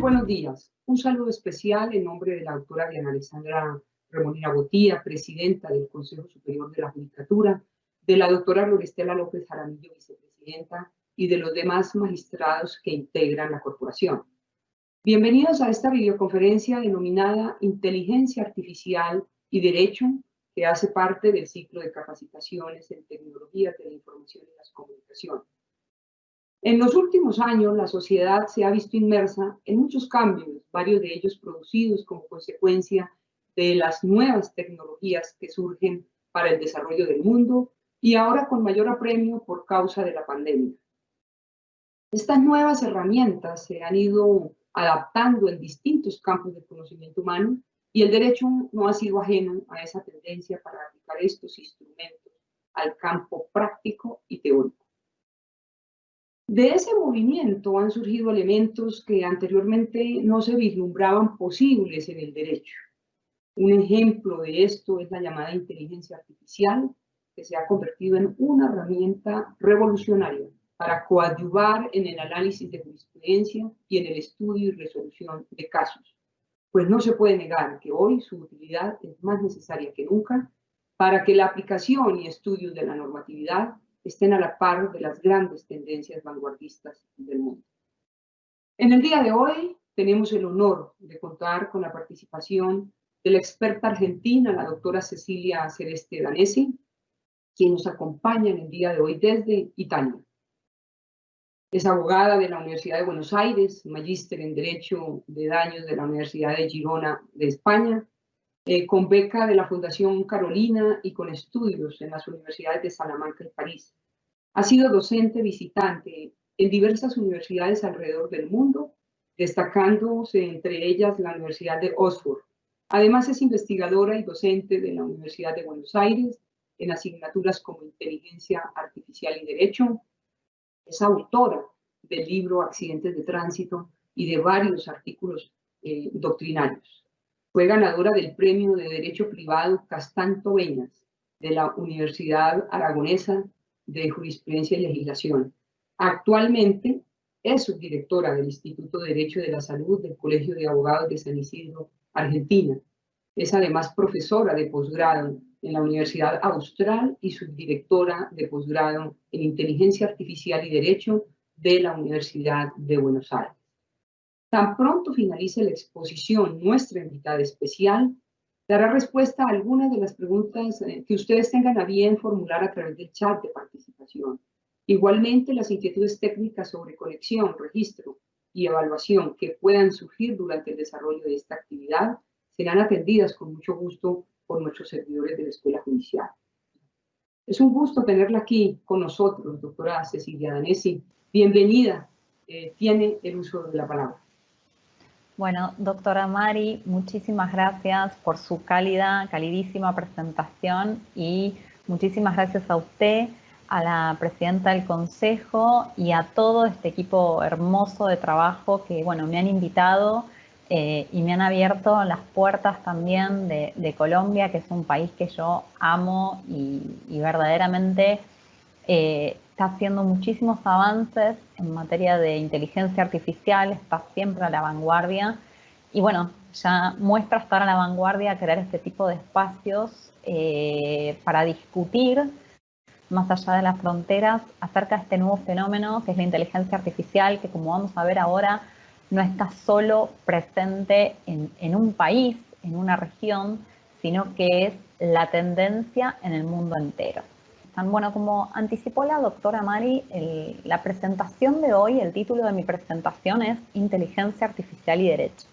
buenos días. Un saludo especial en nombre de la doctora Diana Alexandra Remolina Botía, presidenta del Consejo Superior de la Judicatura, de la doctora Florestela López Jaramillo, vicepresidenta, y de los demás magistrados que integran la corporación. Bienvenidos a esta videoconferencia denominada Inteligencia Artificial y Derecho, que hace parte del ciclo de capacitaciones en tecnologías de la información y las comunicaciones. En los últimos años, la sociedad se ha visto inmersa en muchos cambios, varios de ellos producidos como consecuencia de las nuevas tecnologías que surgen para el desarrollo del mundo y ahora con mayor apremio por causa de la pandemia. Estas nuevas herramientas se han ido adaptando en distintos campos del conocimiento humano y el derecho no ha sido ajeno a esa tendencia para aplicar estos instrumentos al campo práctico y teórico. De ese movimiento han surgido elementos que anteriormente no se vislumbraban posibles en el derecho. Un ejemplo de esto es la llamada inteligencia artificial, que se ha convertido en una herramienta revolucionaria para coadyuvar en el análisis de jurisprudencia y en el estudio y resolución de casos. Pues no se puede negar que hoy su utilidad es más necesaria que nunca para que la aplicación y estudio de la normatividad estén a la par de las grandes tendencias vanguardistas del mundo. En el día de hoy tenemos el honor de contar con la participación de la experta argentina, la doctora Cecilia Celeste Danesi, quien nos acompaña en el día de hoy desde Italia. Es abogada de la Universidad de Buenos Aires, magíster en Derecho de Daños de la Universidad de Girona de España, con beca de la Fundación Carolina y con estudios en las universidades de Salamanca y París. Ha sido docente visitante en diversas universidades alrededor del mundo, destacándose entre ellas la Universidad de Oxford. Además es investigadora y docente de la Universidad de Buenos Aires en asignaturas como Inteligencia Artificial y Derecho. Es autora del libro Accidentes de Tránsito y de varios artículos doctrinarios. Fue ganadora del Premio de Derecho Privado Castanto Beñas de la Universidad Aragonesa de Jurisprudencia y Legislación. Actualmente es subdirectora del Instituto de Derecho de la Salud del Colegio de Abogados de San Isidro, Argentina. Es además profesora de posgrado en la Universidad Austral y subdirectora de posgrado en Inteligencia Artificial y Derecho de la Universidad de Buenos Aires. Tan pronto finalice la exposición, nuestra invitada especial dará respuesta a algunas de las preguntas que ustedes tengan a bien formular a través del chat de participación. Igualmente, las inquietudes técnicas sobre conexión, registro y evaluación que puedan surgir durante el desarrollo de esta actividad serán atendidas con mucho gusto por nuestros servidores de la Escuela Judicial. Es un gusto tenerla aquí con nosotros, doctora Cecilia Danesi. Bienvenida. Tiene el uso de la palabra. Bueno, doctora Mari, muchísimas gracias por su calidísima presentación y muchísimas gracias a usted, a la presidenta del Consejo y a todo este equipo hermoso de trabajo que, bueno, me han invitado y me han abierto las puertas también de Colombia, que es un país que yo amo y verdaderamente está haciendo muchísimos avances en materia de inteligencia artificial, está siempre a la vanguardia y bueno, ya muestra estar a la vanguardia, crear este tipo de espacios para discutir más allá de las fronteras acerca de este nuevo fenómeno que es la inteligencia artificial, que como vamos a ver ahora no está solo presente en un país, en una región, sino que es la tendencia en el mundo entero. Bueno, como anticipó la doctora Mari, la presentación de hoy, el título de mi presentación es Inteligencia Artificial y Derecho.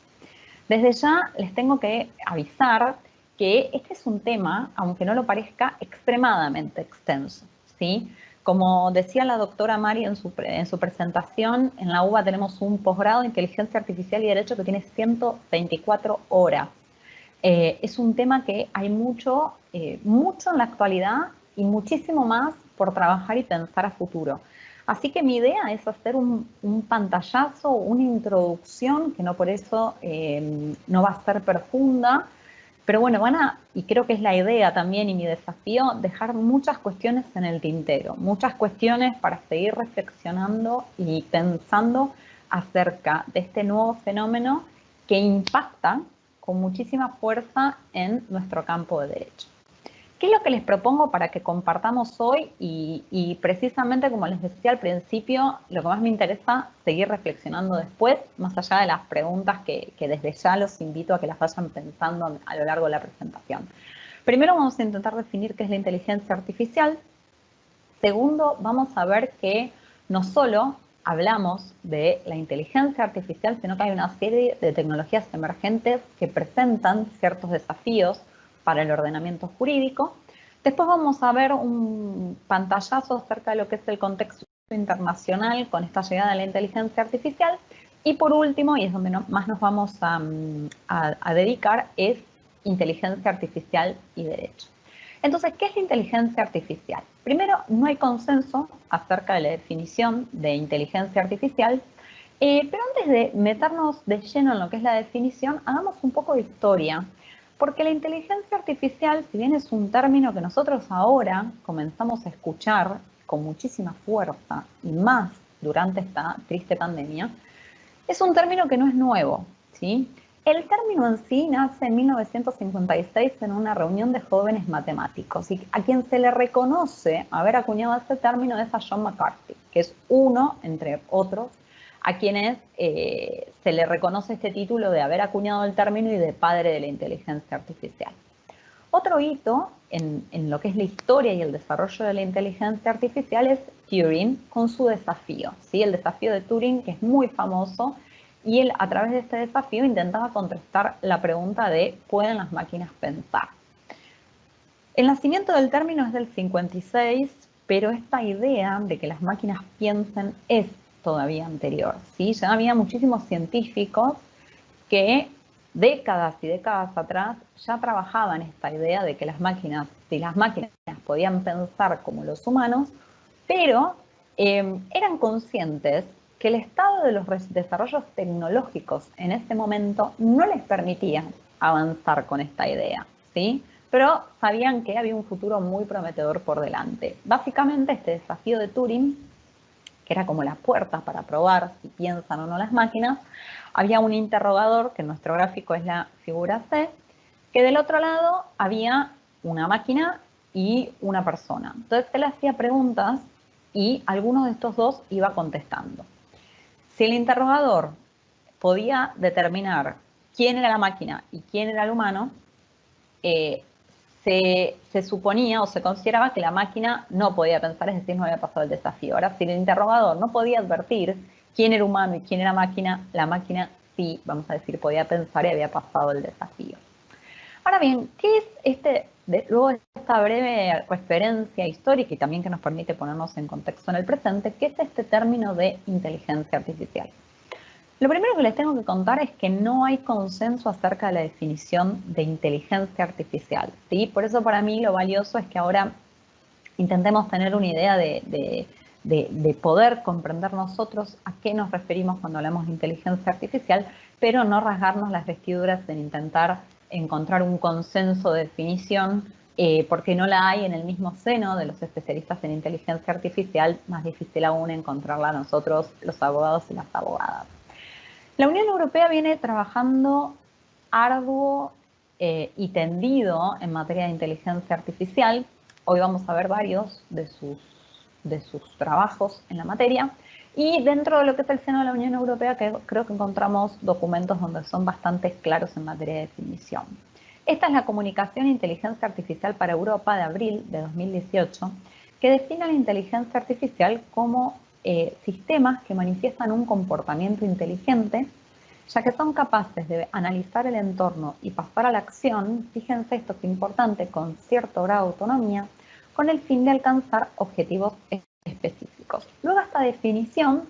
Desde ya les tengo que avisar que este es un tema, aunque no lo parezca, extremadamente extenso, ¿sí? Como decía la doctora Mari en su presentación, en la UBA tenemos un posgrado de Inteligencia Artificial y Derecho que tiene 124 horas. Es un tema que hay mucho en la actualidad y muchísimo más por trabajar y pensar a futuro. Así que mi idea es hacer un pantallazo, una introducción, que no por eso no va a ser profunda, pero bueno, y creo que es la idea también y mi desafío, dejar muchas cuestiones en el tintero, muchas cuestiones para seguir reflexionando y pensando acerca de este nuevo fenómeno que impacta con muchísima fuerza en nuestro campo de derecho. ¿Qué es lo que les propongo para que compartamos hoy? Y precisamente, como les decía al principio, lo que más me interesa seguir reflexionando después, más allá de las preguntas que desde ya los invito a que las vayan pensando a lo largo de la presentación. Primero vamos a intentar definir qué es la inteligencia artificial. Segundo, vamos a ver que no solo hablamos de la inteligencia artificial, sino que hay una serie de tecnologías emergentes que presentan ciertos desafíos para el ordenamiento jurídico. Después vamos a ver un pantallazo acerca de lo que es el contexto internacional con esta llegada de la inteligencia artificial. Y por último, y es donde más nos vamos a dedicar, es inteligencia artificial y derecho. Entonces, ¿qué es la inteligencia artificial? Primero, no hay consenso acerca de la definición de inteligencia artificial, pero antes de meternos de lleno en lo que es la definición, hagamos un poco de historia. Porque la inteligencia artificial, si bien es un término que nosotros ahora comenzamos a escuchar con muchísima fuerza y más durante esta triste pandemia, es un término que no es nuevo, ¿sí? El término en sí nace en 1956 en una reunión de jóvenes matemáticos y a quien se le reconoce haber acuñado este término es a John McCarthy, que es uno, entre otros, a quienes se le reconoce este título de haber acuñado el término y de padre de la inteligencia artificial. Otro hito en lo que es la historia y el desarrollo de la inteligencia artificial es Turing con su desafío, ¿sí? El desafío de Turing, que es muy famoso, y él a través de este desafío intentaba contestar la pregunta de ¿pueden las máquinas pensar? El nacimiento del término es del 56, pero esta idea de que las máquinas piensen es todavía anterior, ¿sí? Ya había muchísimos científicos que décadas y décadas atrás ya trabajaban esta idea de que las máquinas podían pensar como los humanos, pero eran conscientes que el estado de los desarrollos tecnológicos en ese momento no les permitía avanzar con esta idea, ¿sí? Pero sabían que había un futuro muy prometedor por delante. Básicamente este desafío de Turing, que era como la puerta para probar si piensan o no las máquinas, había un interrogador, que en nuestro gráfico es la figura C, que del otro lado había una máquina y una persona. Entonces él hacía preguntas y alguno de estos dos iba contestando. Si el interrogador podía determinar quién era la máquina y quién era el humano, se suponía o se consideraba que la máquina no podía pensar, es decir, no había pasado el desafío. Ahora, si el interrogador no podía advertir quién era humano y quién era máquina, la máquina sí, vamos a decir, podía pensar y había pasado el desafío. Ahora bien, ¿qué es luego de esta breve referencia histórica y también que nos permite ponernos en contexto en el presente, qué es este término de inteligencia artificial? Lo primero que les tengo que contar es que no hay consenso acerca de la definición de inteligencia artificial, ¿sí? Por eso para mí lo valioso es que ahora intentemos tener una idea de poder comprender nosotros a qué nos referimos cuando hablamos de inteligencia artificial, pero no rasgarnos las vestiduras en intentar encontrar un consenso de definición, porque no la hay en el mismo seno de los especialistas en inteligencia artificial, más difícil aún encontrarla nosotros, los abogados y las abogadas. La Unión Europea viene trabajando arduo y tendido en materia de inteligencia artificial. Hoy vamos a ver varios de sus trabajos en la materia. Y dentro de lo que es el seno de la Unión Europea, creo que encontramos documentos donde son bastante claros en materia de definición. Esta es la Comunicación e Inteligencia Artificial para Europa de abril de 2018, que define la inteligencia artificial como sistemas que manifiestan un comportamiento inteligente, ya que son capaces de analizar el entorno y pasar a la acción, fíjense esto que es importante, con cierto grado de autonomía, con el fin de alcanzar objetivos específicos. Luego esta definición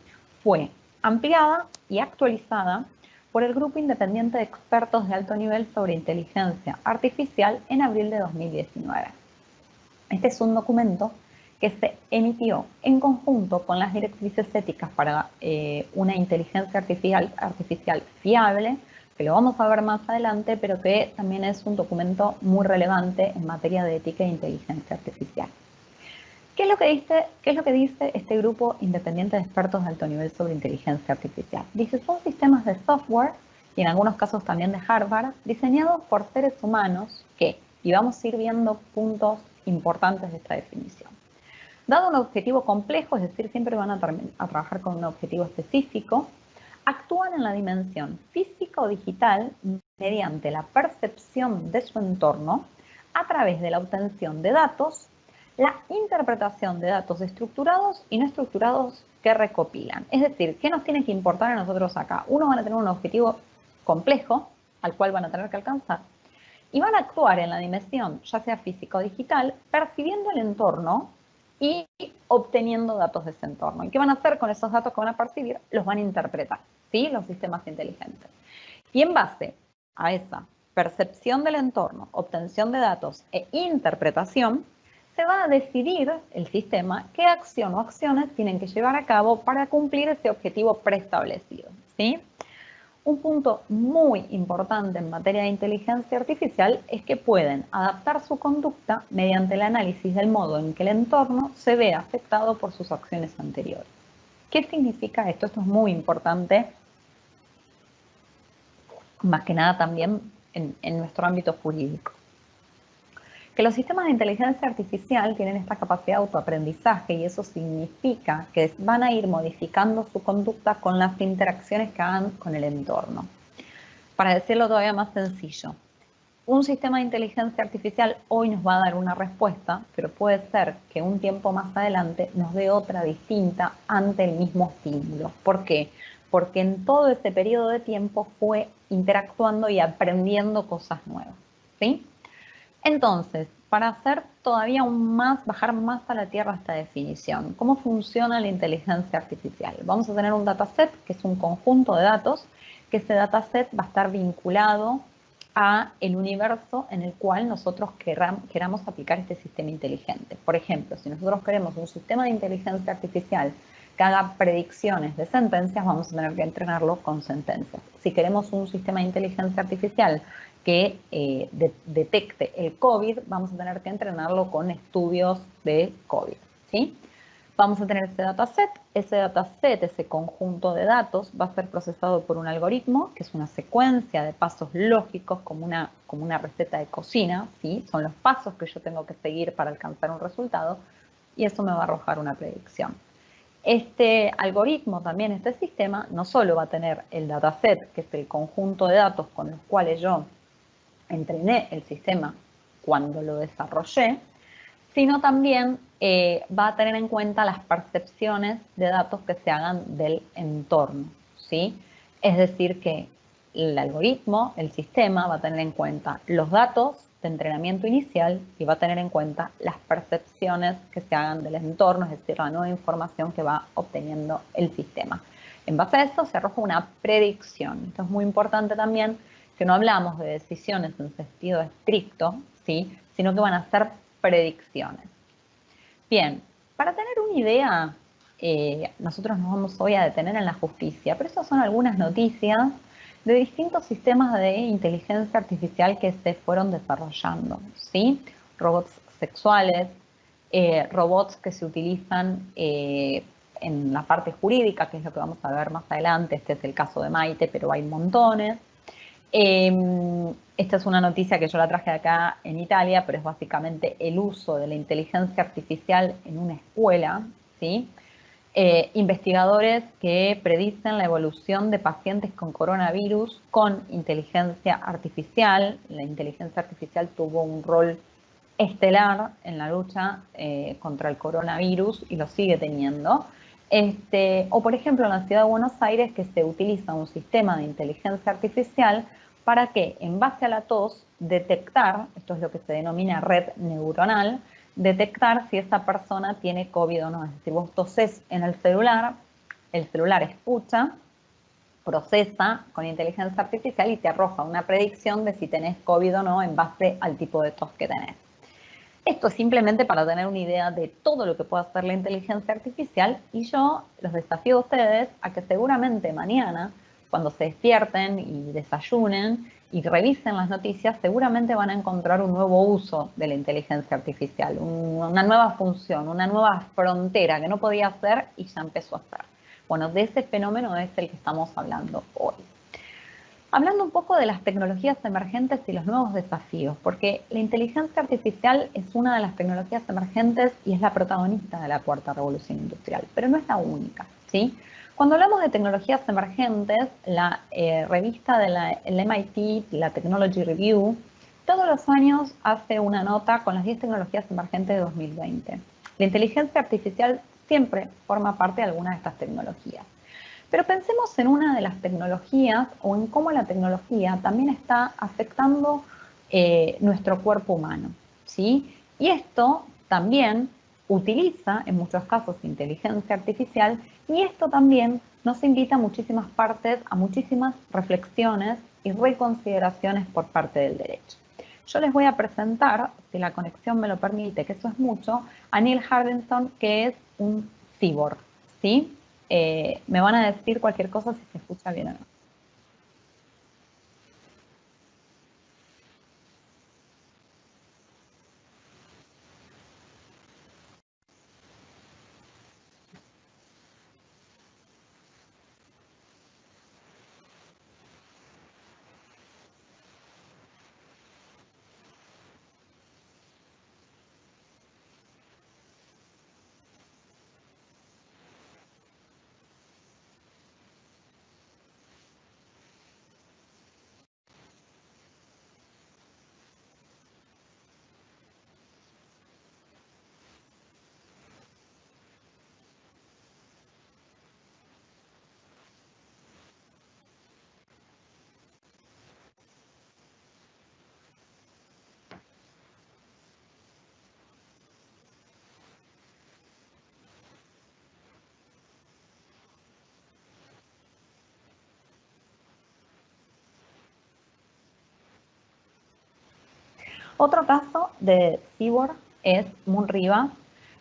fue ampliada y actualizada por el Grupo Independiente de Expertos de Alto Nivel sobre Inteligencia Artificial en abril de 2019. Este es un documento que se emitió en conjunto con las directrices éticas para una inteligencia artificial fiable, que lo vamos a ver más adelante, pero que también es un documento muy relevante en materia de ética e inteligencia artificial. ¿Qué es lo que dice este grupo independiente de expertos de alto nivel sobre inteligencia artificial? Dice, son sistemas de software, y en algunos casos también de hardware, diseñados por seres humanos que, y vamos a ir viendo puntos importantes de esta definición. Dado un objetivo complejo, es decir, siempre van a trabajar con un objetivo específico, actúan en la dimensión física o digital mediante la percepción de su entorno a través de la obtención de datos, la interpretación de datos estructurados y no estructurados que recopilan. Es decir, ¿qué nos tiene que importar a nosotros acá? Uno, van a tener un objetivo complejo al cual van a tener que alcanzar y van a actuar en la dimensión, ya sea física o digital, percibiendo el entorno y obteniendo datos de ese entorno. ¿Y qué van a hacer con esos datos que van a percibir? Los van a interpretar, ¿sí? Los sistemas inteligentes. Y en base a esa percepción del entorno, obtención de datos e interpretación, se va a decidir el sistema qué acción o acciones tienen que llevar a cabo para cumplir ese objetivo preestablecido, ¿sí? Un punto muy importante en materia de inteligencia artificial es que pueden adaptar su conducta mediante el análisis del modo en que el entorno se ve afectado por sus acciones anteriores. ¿Qué significa esto? Esto es muy importante, más que nada también en nuestro ámbito jurídico. Que los sistemas de inteligencia artificial tienen esta capacidad de autoaprendizaje y eso significa que van a ir modificando su conducta con las interacciones que hagan con el entorno. Para decirlo todavía más sencillo, un sistema de inteligencia artificial hoy nos va a dar una respuesta, pero puede ser que un tiempo más adelante nos dé otra distinta ante el mismo estímulo. ¿Por qué? Porque en todo ese periodo de tiempo fue interactuando y aprendiendo cosas nuevas, ¿sí? Entonces, para hacer todavía aún más, bajar más a la tierra esta definición, ¿cómo funciona la inteligencia artificial? Vamos a tener un dataset, que es un conjunto de datos, que ese dataset va a estar vinculado a el universo en el cual nosotros queramos aplicar este sistema inteligente. Por ejemplo, si nosotros queremos un sistema de inteligencia artificial que haga predicciones de sentencias, vamos a tener que entrenarlo con sentencias. Si queremos un sistema de inteligencia artificial que detecte el COVID, vamos a tener que entrenarlo con estudios de COVID, ¿sí? Vamos a tener ese dataset, ese conjunto de datos va a ser procesado por un algoritmo, que es una secuencia de pasos lógicos como una receta de cocina, ¿sí? Son los pasos que yo tengo que seguir para alcanzar un resultado y eso me va a arrojar una predicción. Este algoritmo también, este sistema, no solo va a tener el dataset, que es el conjunto de datos con los cuales yo entrené el sistema cuando lo desarrollé, sino también va a tener en cuenta las percepciones de datos que se hagan del entorno, ¿sí? Es decir que el algoritmo, el sistema, va a tener en cuenta los datos de entrenamiento inicial y va a tener en cuenta las percepciones que se hagan del entorno, es decir, la nueva información que va obteniendo el sistema. En base a esto se arroja una predicción. Esto es muy importante también, que no hablamos de decisiones en sentido estricto, ¿sí? Sino que van a ser predicciones. Bien, para tener una idea, nosotros nos vamos hoy a detener en la justicia, pero estas son algunas noticias de distintos sistemas de inteligencia artificial que se fueron desarrollando, ¿sí? Robots sexuales, robots que se utilizan en la parte jurídica, que es lo que vamos a ver más adelante. Este es el caso de Maite, pero hay montones. Esta es una noticia que yo la traje acá en Italia, pero es básicamente el uso de la inteligencia artificial en una escuela, ¿sí? Investigadores que predicen la evolución de pacientes con coronavirus con inteligencia artificial. La inteligencia artificial tuvo un rol estelar en la lucha contra el coronavirus y lo sigue teniendo. O por ejemplo en la ciudad de Buenos Aires, que se utiliza un sistema de inteligencia artificial para que en base a la tos detectar, esto es lo que se denomina red neuronal, detectar si esa persona tiene COVID o no. Es decir, vos tosés en el celular escucha, procesa con inteligencia artificial y te arroja una predicción de si tenés COVID o no en base al tipo de tos que tenés. Esto es simplemente para tener una idea de todo lo que puede hacer la inteligencia artificial y yo los desafío a ustedes a que seguramente mañana cuando se despierten y desayunen y revisen las noticias, seguramente van a encontrar un nuevo uso de la inteligencia artificial, una nueva función, una nueva frontera que no podía hacer y ya empezó a hacer. Bueno, de ese fenómeno es el que estamos hablando hoy. Hablando un poco de las tecnologías emergentes y los nuevos desafíos, porque la inteligencia artificial es una de las tecnologías emergentes y es la protagonista de la cuarta revolución industrial, pero no es la única, ¿sí? Cuando hablamos de tecnologías emergentes, la revista del MIT, la Technology Review, todos los años hace una nota con las 10 tecnologías emergentes de 2020. La inteligencia artificial siempre forma parte de alguna de estas tecnologías. Pero pensemos en una de las tecnologías o en cómo la tecnología también está afectando nuestro cuerpo humano, ¿sí? Y esto también utiliza, en muchos casos, inteligencia artificial, y esto también nos invita a muchísimas partes, a muchísimas reflexiones y reconsideraciones por parte del derecho. Yo les voy a presentar, si la conexión me lo permite, que eso es mucho, a Neil Harbinson, que es un cyborg, ¿sí? Me van a decir cualquier cosa si se escucha bien o no. Otro caso de cyborg es Moon Rivas.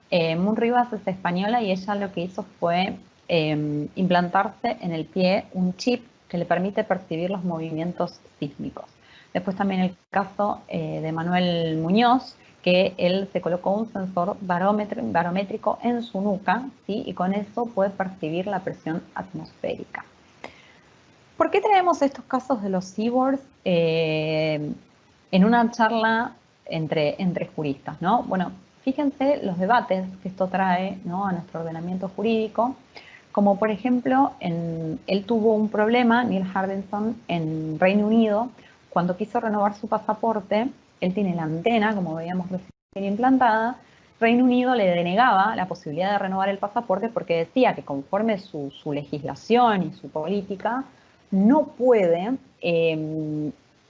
Moon Rivas es española y ella lo que hizo fue implantarse en el pie un chip que le permite percibir los movimientos sísmicos. Después también el caso de Manuel Muñoz, que él se colocó un sensor barométrico en su nuca, ¿sí? Y con eso puede percibir la presión atmosférica. ¿Por qué traemos estos casos de los cyborgs en una charla entre juristas, ¿no? Bueno, fíjense los debates que esto trae, ¿no?, a nuestro ordenamiento jurídico, como por ejemplo, él tuvo un problema, Neil Harbinson, en Reino Unido, cuando quiso renovar su pasaporte. Él tiene la antena, como veíamos recién, implantada. Reino Unido le denegaba la posibilidad de renovar el pasaporte porque decía que conforme su legislación y su política, no puede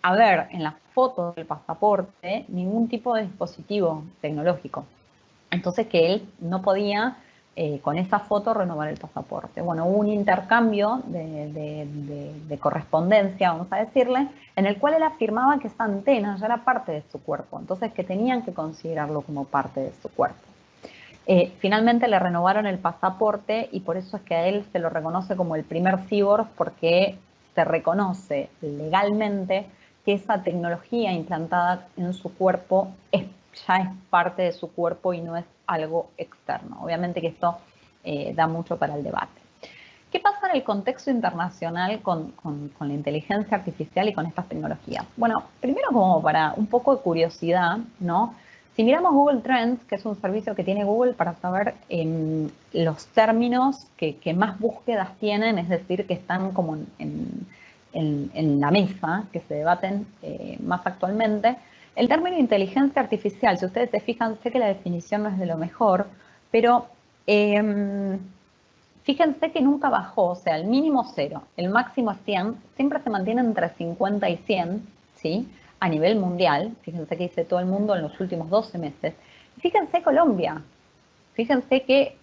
haber en las fotos del pasaporte ningún tipo de dispositivo tecnológico. Entonces que él no podía con esa foto renovar el pasaporte. Bueno, hubo un intercambio de correspondencia, vamos a decirle, en el cual él afirmaba que esa antena ya era parte de su cuerpo, entonces que tenían que considerarlo como parte de su cuerpo. Finalmente le renovaron el pasaporte y por eso es que a él se lo reconoce como el primer cyborg, porque se reconoce legalmente que esa tecnología implantada en su cuerpo ya es parte de su cuerpo y no es algo externo. Obviamente que esto da mucho para el debate. ¿Qué pasa en el contexto internacional con la inteligencia artificial y con estas tecnologías? Bueno, primero como para un poco de curiosidad, ¿no? Si miramos Google Trends, que es un servicio que tiene Google para saber los términos que más búsquedas tienen, es decir, que están como en la mesa, que se debaten más actualmente, el término inteligencia artificial, si ustedes se fijan, sé que la definición no es de lo mejor, pero fíjense que nunca bajó, o sea, el mínimo 0, el máximo 100, siempre se mantiene entre 50 y 100, ¿sí?, a nivel mundial. Fíjense que dice todo el mundo en los últimos 12 meses. Fíjense Colombia, fíjense qué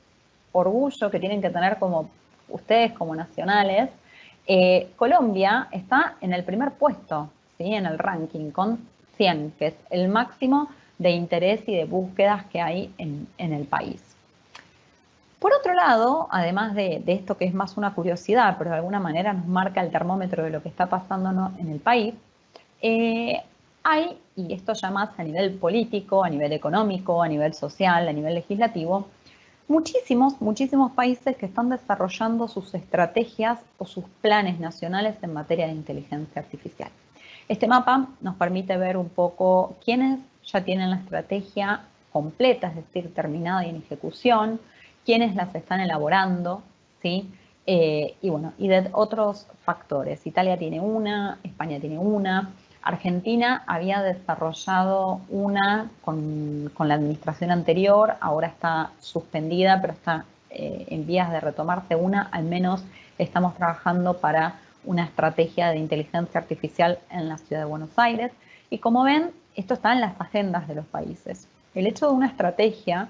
orgullo que tienen que tener como ustedes como nacionales. Colombia está en el primer puesto, ¿sí?, en el ranking con 100, que es el máximo de interés y de búsquedas que hay en el país. Por otro lado, además de esto que es más una curiosidad, pero de alguna manera nos marca el termómetro de lo que está pasando en el país, hay, y esto ya más a nivel político, a nivel económico, a nivel social, a nivel legislativo, muchísimos países que están desarrollando sus estrategias o sus planes nacionales en materia de inteligencia artificial. Este mapa nos permite ver un poco quiénes ya tienen la estrategia completa, es decir, terminada y en ejecución, quiénes las están elaborando, ¿sí? Y bueno, y de otros factores. Italia tiene una, España tiene una, Argentina había desarrollado una con la administración anterior, ahora está suspendida, pero está en vías de retomarse una, al menos estamos trabajando para una estrategia de inteligencia artificial en la ciudad de Buenos Aires. Y como ven, esto está en las agendas de los países. El hecho de una estrategia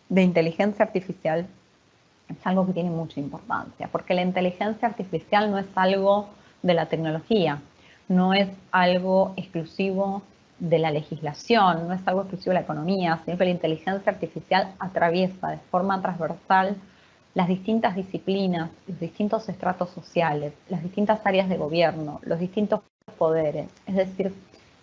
de inteligencia artificial es algo que tiene mucha importancia, porque la inteligencia artificial no es algo de la tecnología, no es algo exclusivo de la legislación, no es algo exclusivo de la economía, sino que la inteligencia artificial atraviesa de forma transversal las distintas disciplinas, los distintos estratos sociales, las distintas áreas de gobierno, los distintos poderes. Es decir,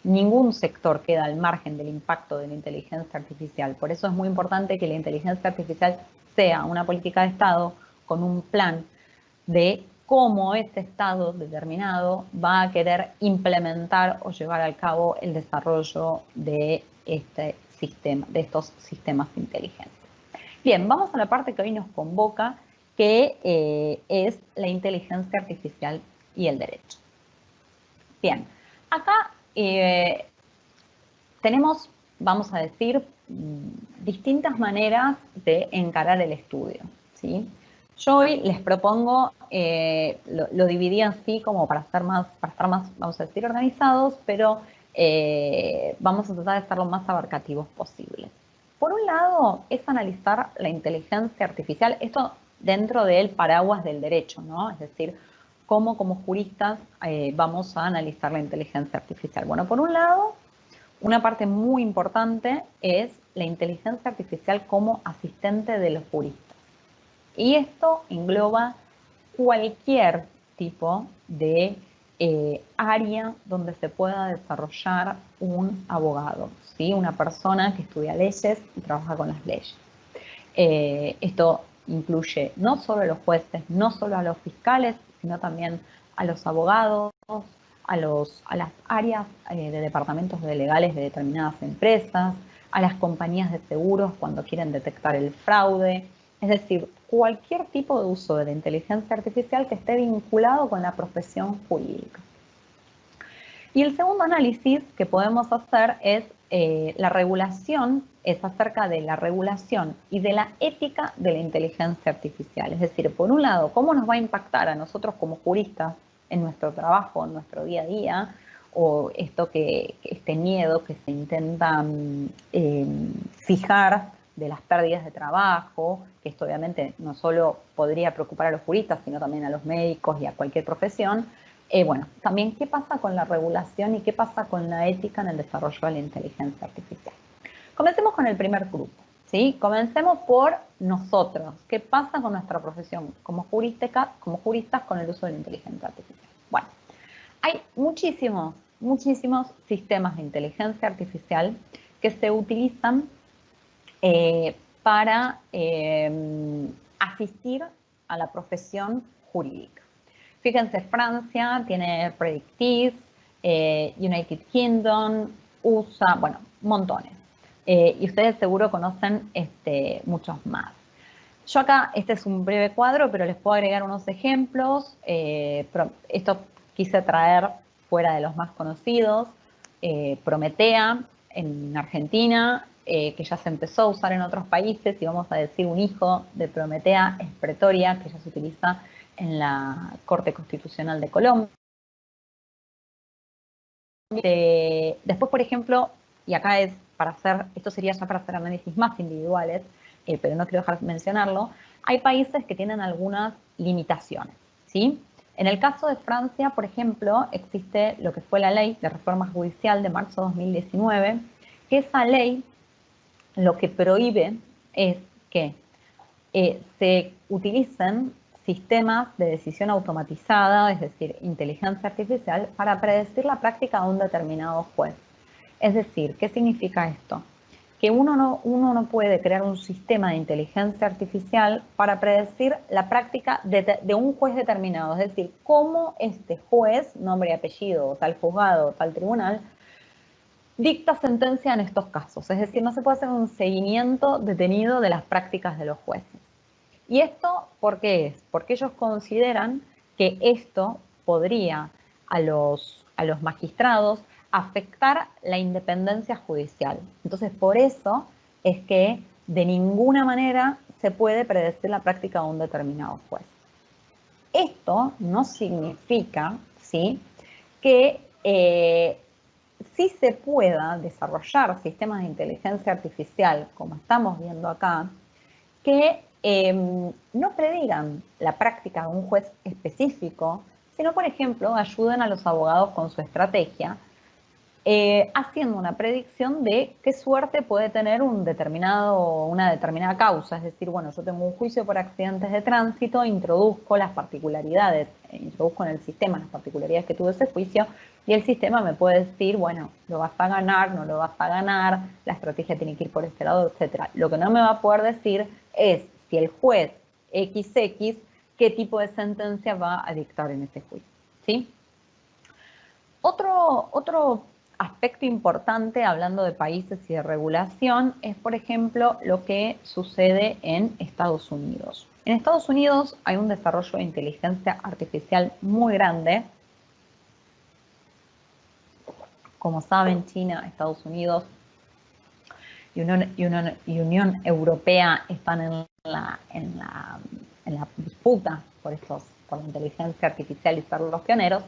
ningún sector queda al margen del impacto de la inteligencia artificial. Por eso es muy importante que la inteligencia artificial sea una política de Estado con un plan de cómo ese Estado determinado va a querer implementar o llevar a cabo el desarrollo de este sistema, de estos sistemas inteligentes. Bien, vamos a la parte que hoy nos convoca, que es la inteligencia artificial y el derecho. Bien, acá tenemos, vamos a decir, distintas maneras de encarar el estudio, ¿sí? Yo hoy les propongo, lo dividí así como para estar más, vamos a decir, organizados, pero vamos a tratar de ser lo más abarcativos posibles. Por un lado, es analizar la inteligencia artificial, esto dentro del paraguas del derecho, ¿no? Es decir, cómo como juristas vamos a analizar la inteligencia artificial. Bueno, por un lado, una parte muy importante es la inteligencia artificial como asistente de los juristas. Y esto engloba cualquier tipo de área donde se pueda desarrollar un abogado, ¿sí? Una persona que estudia leyes y trabaja con las leyes. Esto incluye no solo a los jueces, no solo a los fiscales, sino también a los abogados, a las áreas de departamentos de legales de determinadas empresas, a las compañías de seguros cuando quieren detectar el fraude. Es decir, cualquier tipo de uso de la inteligencia artificial que esté vinculado con la profesión jurídica. Y el segundo análisis que podemos hacer es la regulación, es acerca de la regulación y de la ética de la inteligencia artificial. Es decir, por un lado, cómo nos va a impactar a nosotros como juristas en nuestro trabajo, en nuestro día a día, o este miedo que se intenta fijar de las pérdidas de trabajo, que esto obviamente no solo podría preocupar a los juristas, sino también a los médicos y a cualquier profesión. Bueno, también qué pasa con la regulación y qué pasa con la ética en el desarrollo de la inteligencia artificial. Comencemos con el primer grupo, ¿sí? Comencemos por nosotros. ¿Qué pasa con nuestra profesión como juristas con el uso de la inteligencia artificial? Bueno, hay muchísimos sistemas de inteligencia artificial que se utilizan para asistir a la profesión jurídica. Fíjense, Francia tiene Predictis, United Kingdom, USA, bueno, montones. Y ustedes seguro conocen muchos más. Yo acá, este es un breve cuadro, pero les puedo agregar unos ejemplos. Esto quise traer fuera de los más conocidos. Prometea en Argentina, que ya se empezó a usar en otros países, y vamos a decir un hijo de Prometea es Pretoria, que ya se utiliza en la Corte Constitucional de Colombia. Después, por ejemplo, y acá es para hacer, esto sería ya para hacer análisis más individuales, pero no quiero dejar de mencionarlo, hay países que tienen algunas limitaciones, ¿sí? En el caso de Francia, por ejemplo, existe lo que fue la Ley de Reforma Judicial de marzo de 2019, que esa ley lo que prohíbe es que se utilicen sistemas de decisión automatizada, es decir, inteligencia artificial, para predecir la práctica de un determinado juez. Es decir, ¿qué significa esto? Que uno no puede crear un sistema de inteligencia artificial para predecir la práctica de un juez determinado, es decir, cómo este juez, nombre y apellido, tal juzgado, tal tribunal, dicta sentencia en estos casos. Es decir, no se puede hacer un seguimiento detenido de las prácticas de los jueces. ¿Y esto por qué es? Porque ellos consideran que esto podría a los magistrados afectar la independencia judicial. Entonces, por eso es que de ninguna manera se puede predecir la práctica de un determinado juez. Esto no significa, ¿sí?, que sí se pueda desarrollar sistemas de inteligencia artificial, como estamos viendo acá, que no predigan la práctica de un juez específico, sino, por ejemplo, ayuden a los abogados con su estrategia, haciendo una predicción de qué suerte puede tener una determinada causa. Es decir, bueno, yo tengo un juicio por accidentes de tránsito, introduzco las particularidades, introduzco en el sistema las particularidades que tuvo ese juicio, y el sistema me puede decir, bueno, lo vas a ganar, no lo vas a ganar, la estrategia tiene que ir por este lado, etc. Lo que no me va a poder decir es si el juez XX, qué tipo de sentencia va a dictar en ese juicio, ¿sí? Otro aspecto importante, hablando de países y de regulación, es, por ejemplo, lo que sucede en Estados Unidos. En Estados Unidos hay un desarrollo de inteligencia artificial muy grande. Como saben, China, Estados Unidos y Unión Europea están en la disputa por la inteligencia artificial y ser los pioneros.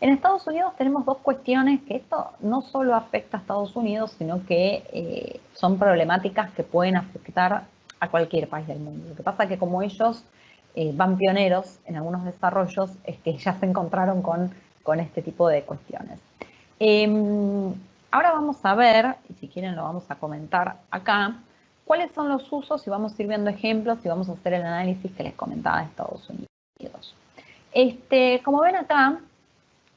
En Estados Unidos tenemos dos cuestiones que esto no solo afecta a Estados Unidos, sino que son problemáticas que pueden afectar a cualquier país del mundo. Lo que pasa es que como ellos van pioneros en algunos desarrollos, es que ya se encontraron con este tipo de cuestiones. Ahora vamos a ver, y si quieren lo vamos a comentar acá, cuáles son los usos y vamos a ir viendo ejemplos y vamos a hacer el análisis que les comentaba de Estados Unidos. Como ven acá,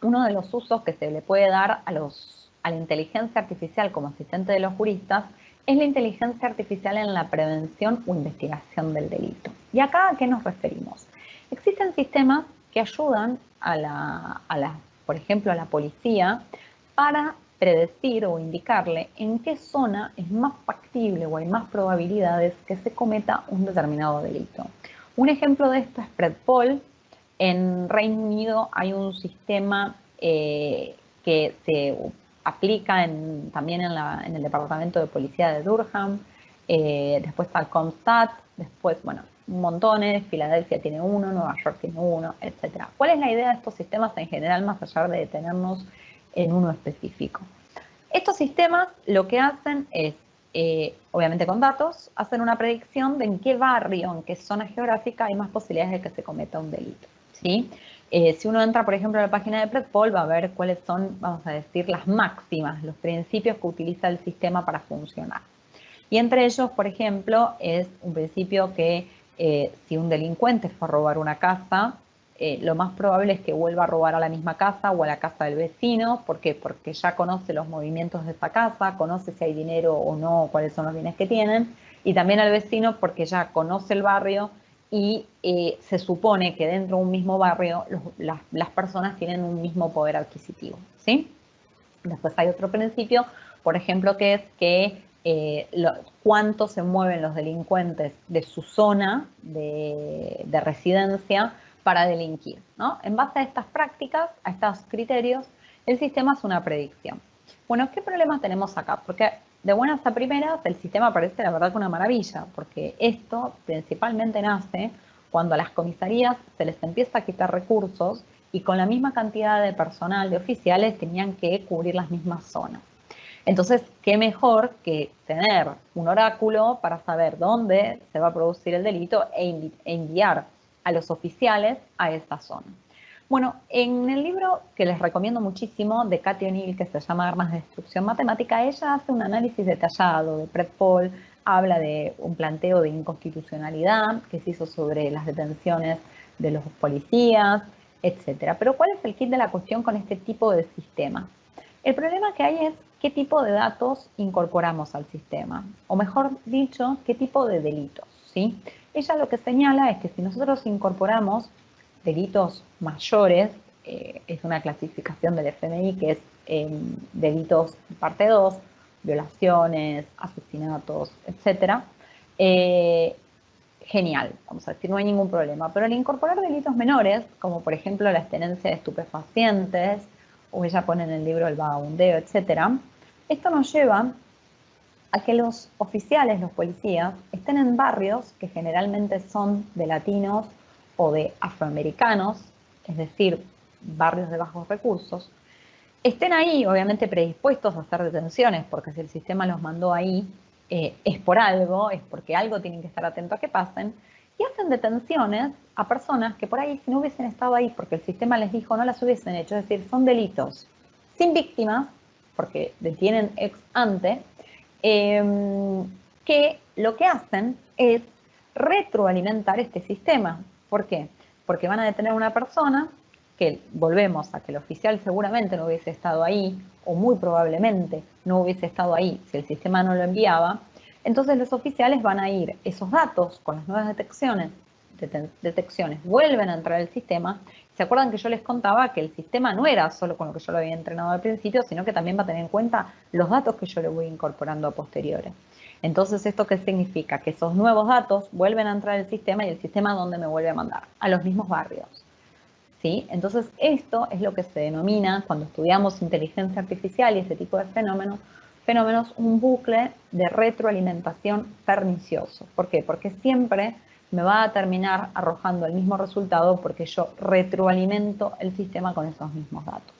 uno de los usos que se le puede dar a la inteligencia artificial como asistente de los juristas es la inteligencia artificial en la prevención o investigación del delito. ¿Y acá a qué nos referimos? Existen sistemas que ayudan por ejemplo, a la policía para predecir o indicarle en qué zona es más factible o hay más probabilidades que se cometa un determinado delito. Un ejemplo de esto es Predpol. En Reino Unido hay un sistema que se aplica también en el Departamento de Policía de Durham, después está el CompStat, después, bueno, montones, Filadelfia tiene uno, Nueva York tiene uno, etc. ¿Cuál es la idea de estos sistemas en general, más allá de detenernos en uno específico? Estos sistemas lo que hacen es, obviamente con datos, hacen una predicción de en qué barrio, en qué zona geográfica hay más posibilidades de que se cometa un delito, ¿sí? Si uno entra, por ejemplo, a la página de Predpol, va a ver cuáles son, vamos a decir, las máximas, los principios que utiliza el sistema para funcionar. Y entre ellos, por ejemplo, es un principio que si un delincuente fue a robar una casa, lo más probable es que vuelva a robar a la misma casa o a la casa del vecino. ¿Por qué? Porque ya conoce los movimientos de esa casa, conoce si hay dinero o no, cuáles son los bienes que tienen, y también al vecino porque ya conoce el barrio y se supone que dentro de un mismo barrio las personas tienen un mismo poder adquisitivo, ¿sí? Después hay otro principio, por ejemplo, que es que cuánto se mueven los delincuentes de su zona de residencia para delinquir, ¿no? En base a estas prácticas, a estos criterios, el sistema hace una predicción. Bueno, ¿qué problemas tenemos acá? Porque de buenas a primeras el sistema parece la verdad que una maravilla, porque esto principalmente nace cuando a las comisarías se les empieza a quitar recursos y con la misma cantidad de personal, de oficiales, tenían que cubrir las mismas zonas. Entonces, ¿qué mejor que tener un oráculo para saber dónde se va a producir el delito e enviar a los oficiales a esa zona? Bueno, en el libro que les recomiendo muchísimo de Cathy O'Neill, que se llama Armas de Destrucción Matemática, ella hace un análisis detallado de Predpol, habla de un planteo de inconstitucionalidad que se hizo sobre las detenciones de los policías, etcétera. Pero ¿cuál es el kit de la cuestión con este tipo de sistema? El problema que hay es qué tipo de datos incorporamos al sistema, o mejor dicho, qué tipo de delitos, ¿sí? Ella lo que señala es que si nosotros incorporamos delitos mayores, es una clasificación del FMI que es delitos parte 2, violaciones, asesinatos, etcétera, genial, vamos a decir, no hay ningún problema. Pero al incorporar delitos menores, como por ejemplo la tenencia de estupefacientes, o ella pone en el libro el vagabundeo, etcétera, esto nos lleva a que los oficiales, los policías, estén en barrios que generalmente son de latinos o de afroamericanos, es decir, barrios de bajos recursos, estén ahí, obviamente predispuestos a hacer detenciones, porque si el sistema los mandó ahí, es por algo, es porque algo tienen que estar atentos a que pasen, y hacen detenciones a personas que por ahí, si no hubiesen estado ahí, porque el sistema les dijo, no las hubiesen hecho, es decir, son delitos sin víctimas, porque detienen ex ante, que lo que hacen es retroalimentar este sistema. ¿Por qué? Porque van a detener a una persona que, volvemos a que el oficial seguramente no hubiese estado ahí, o muy probablemente no hubiese estado ahí si el sistema no lo enviaba. Entonces los oficiales van a ir, esos datos con las nuevas detecciones vuelven a entrar al sistema. ¿Se acuerdan que yo les contaba que el sistema no era solo con lo que yo lo había entrenado al principio, sino que también va a tener en cuenta los datos que yo le voy incorporando a posteriores? Entonces, ¿esto qué significa? Que esos nuevos datos vuelven a entrar al sistema, y el sistema, ¿a dónde me vuelve a mandar? A los mismos barrios, ¿sí? Entonces, esto es lo que se denomina, cuando estudiamos inteligencia artificial y ese tipo de fenómenos, un bucle de retroalimentación pernicioso. ¿Por qué? Porque siempre me va a terminar arrojando el mismo resultado porque yo retroalimento el sistema con esos mismos datos.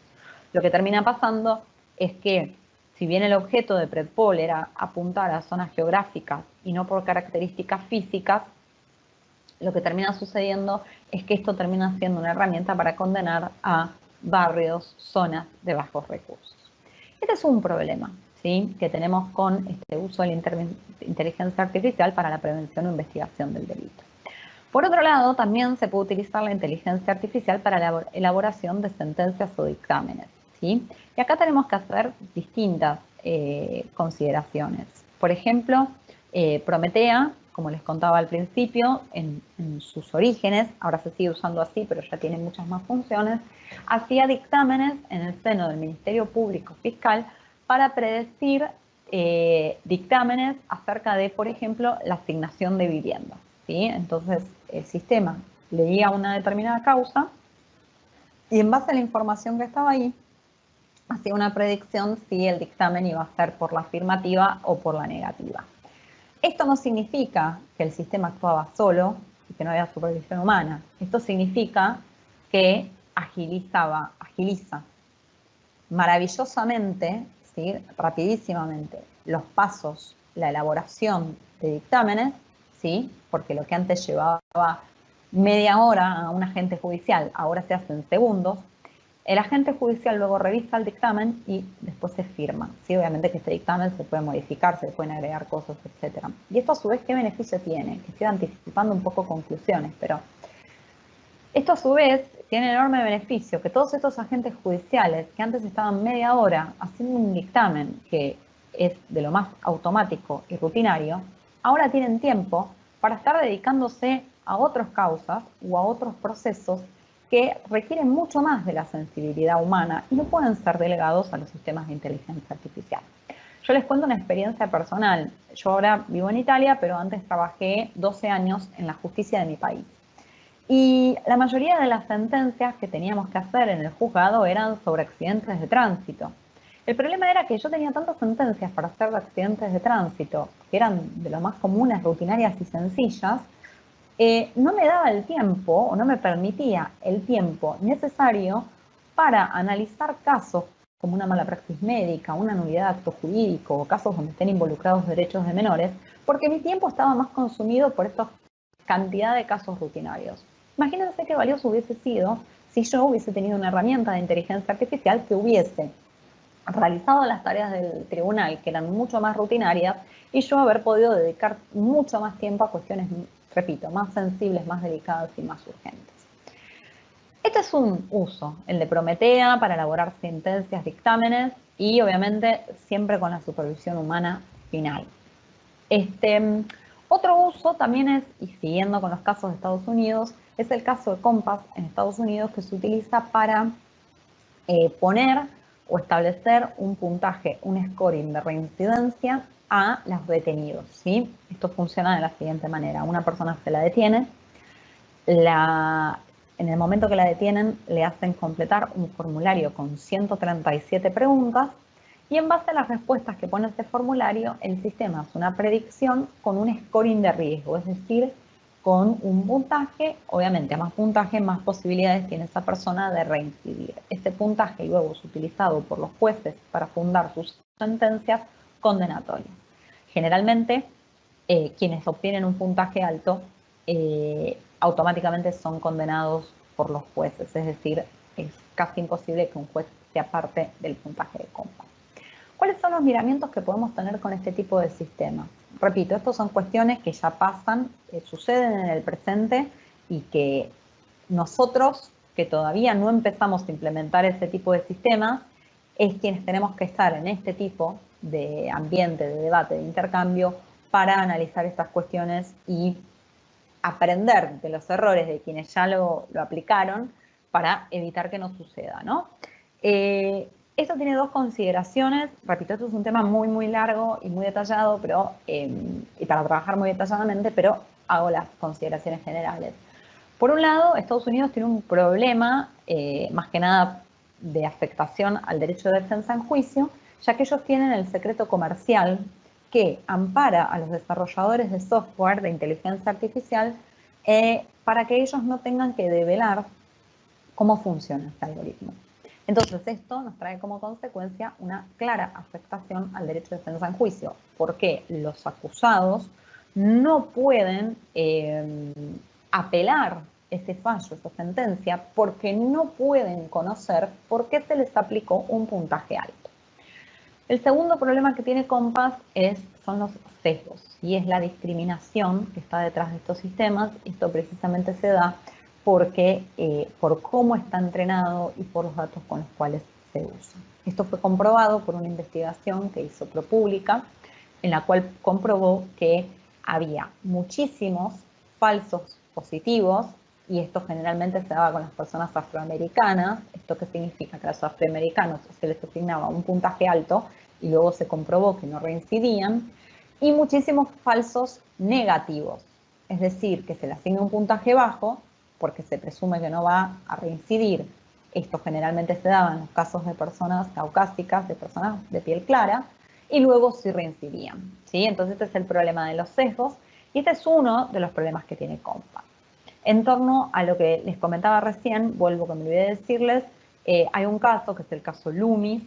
Lo que termina pasando es que, si bien el objeto de Predpol era apuntar a zonas geográficas y no por características físicas, lo que termina sucediendo es que esto termina siendo una herramienta para condenar a barrios, zonas de bajos recursos. Este es un problema, ¿sí?, que tenemos con este uso de la inteligencia artificial para la prevención o investigación del delito. Por otro lado, también se puede utilizar la inteligencia artificial para la elaboración de sentencias o dictámenes, ¿sí? Y acá tenemos que hacer distintas consideraciones. Por ejemplo, Prometea, como les contaba al principio, en sus orígenes, ahora se sigue usando así, pero ya tiene muchas más funciones, hacía dictámenes en el seno del Ministerio Público Fiscal para predecir dictámenes acerca de, por ejemplo, la asignación de viviendas, ¿sí? Entonces, el sistema leía una determinada causa y, en base a la información que estaba ahí, hacía una predicción si el dictamen iba a ser por la afirmativa o por la negativa. Esto no significa que el sistema actuaba solo y que no había supervisión humana. Esto significa que agiliza maravillosamente, ¿sí?, rapidísimamente, los pasos, la elaboración de dictámenes, ¿sí?, porque lo que antes llevaba media hora a un agente judicial, ahora se hace en segundos. El agente judicial luego revisa el dictamen y después se firma, ¿sí? Obviamente que este dictamen se puede modificar, se le pueden agregar cosas, etc. Y esto, a su vez, ¿qué beneficio tiene? Que estoy anticipando un poco conclusiones, pero esto, a su vez, tiene enorme beneficio, que todos estos agentes judiciales que antes estaban media hora haciendo un dictamen que es de lo más automático y rutinario, ahora tienen tiempo para estar dedicándose a otras causas o a otros procesos que requieren mucho más de la sensibilidad humana y no pueden ser delegados a los sistemas de inteligencia artificial. Yo les cuento una experiencia personal. Yo ahora vivo en Italia, pero antes trabajé 12 años en la justicia de mi país. Y la mayoría de las sentencias que teníamos que hacer en el juzgado eran sobre accidentes de tránsito. El problema era que yo tenía tantas sentencias para hacer de accidentes de tránsito, que eran de lo más comunes, rutinarias y sencillas, no me daba el tiempo, o no me permitía el tiempo necesario para analizar casos como una mala praxis médica, una nulidad de acto jurídico, o casos donde estén involucrados derechos de menores, porque mi tiempo estaba más consumido por esta cantidad de casos rutinarios. Imagínense qué valioso hubiese sido si yo hubiese tenido una herramienta de inteligencia artificial que hubiese realizado las tareas del tribunal, que eran mucho más rutinarias, y yo haber podido dedicar mucho más tiempo a cuestiones, repito, más sensibles, más delicadas y más urgentes. Este es un uso, el de Prometea, para elaborar sentencias, dictámenes, y obviamente siempre con la supervisión humana final. Otro uso también es, y siguiendo con los casos de Estados Unidos, es el caso de Compass en Estados Unidos, que se utiliza para poner o establecer un puntaje, un scoring de reincidencia a los detenidos, ¿sí? Esto funciona de la siguiente manera. Una persona se la detiene, en el momento que la detienen le hacen completar un formulario con 137 preguntas, y en base a las respuestas que pone este formulario, el sistema hace una predicción con un scoring de riesgo, es decir, con un puntaje. Obviamente, a más puntaje, más posibilidades tiene esa persona de reincidir. Este puntaje luego es utilizado por los jueces para fundar sus sentencias condenatorias. Generalmente, quienes obtienen un puntaje alto automáticamente son condenados por los jueces, es decir, es casi imposible que un juez se aparte del puntaje de Compass. ¿Cuáles son los miramientos que podemos tener con este tipo de sistemas? Repito, estas son cuestiones que ya pasan, suceden en el presente, y que nosotros, que todavía no empezamos a implementar este tipo de sistemas, es quienes tenemos que estar en este tipo de ambiente, de debate, de intercambio, para analizar estas cuestiones y aprender de los errores de quienes ya lo aplicaron para evitar que no suceda, ¿no? Esto tiene dos consideraciones. Repito, esto es un tema muy, muy largo y muy detallado, pero, y para trabajar muy detalladamente, pero hago las consideraciones generales. Por un lado, Estados Unidos tiene un problema, más que nada de afectación al derecho de defensa en juicio, ya que ellos tienen el secreto comercial que ampara a los desarrolladores de software de inteligencia artificial para que ellos no tengan que develar cómo funciona este algoritmo. Entonces, esto nos trae como consecuencia una clara afectación al derecho de defensa en juicio, porque los acusados no pueden apelar ese fallo, esa sentencia, porque no pueden conocer por qué se les aplicó un puntaje alto. El segundo problema que tiene Compass son los sesgos, y es la discriminación que está detrás de estos sistemas. Esto precisamente se da porque, por cómo está entrenado y por los datos con los cuales se usa. Esto fue comprobado por una investigación que hizo ProPublica, en la cual comprobó que había muchísimos falsos positivos, y esto generalmente se daba con las personas afroamericanas. ¿Esto qué significa? Que a los afroamericanos se les asignaba un puntaje alto y luego se comprobó que no reincidían, y muchísimos falsos negativos, es decir, que se le asigna un puntaje bajo porque se presume que no va a reincidir. Esto generalmente se daba en los casos de personas caucásicas, de personas de piel clara, y luego sí reincidían, ¿sí? Entonces este es el problema de los sesgos, y este es uno de los problemas que tiene Compass. En torno a lo que les comentaba recién, vuelvo que me olvidé de decirles, hay un caso, que es el caso Loomis,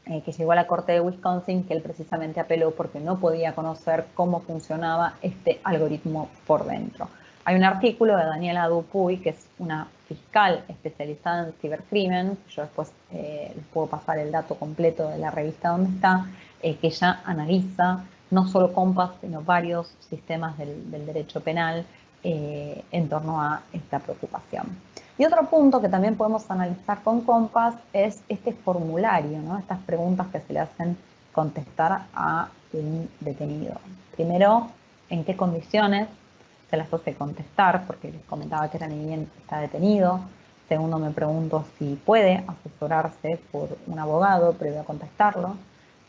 que llegó a la Corte de Wisconsin, que él precisamente apeló porque no podía conocer cómo funcionaba este algoritmo por dentro. Hay un artículo de Daniela Dupuy, que es una fiscal especializada en cibercrimen, yo después les puedo pasar el dato completo de la revista donde está, que ella analiza no solo Compass, sino varios sistemas del derecho penal en torno a esta preocupación. Y otro punto que también podemos analizar con Compass es este formulario, ¿no? Estas preguntas que se le hacen contestar a un detenido. Primero, en qué condiciones se las hace contestar, porque les comentaba que era ni bien está detenido. Segundo, me pregunto si puede asesorarse por un abogado previo a contestarlo.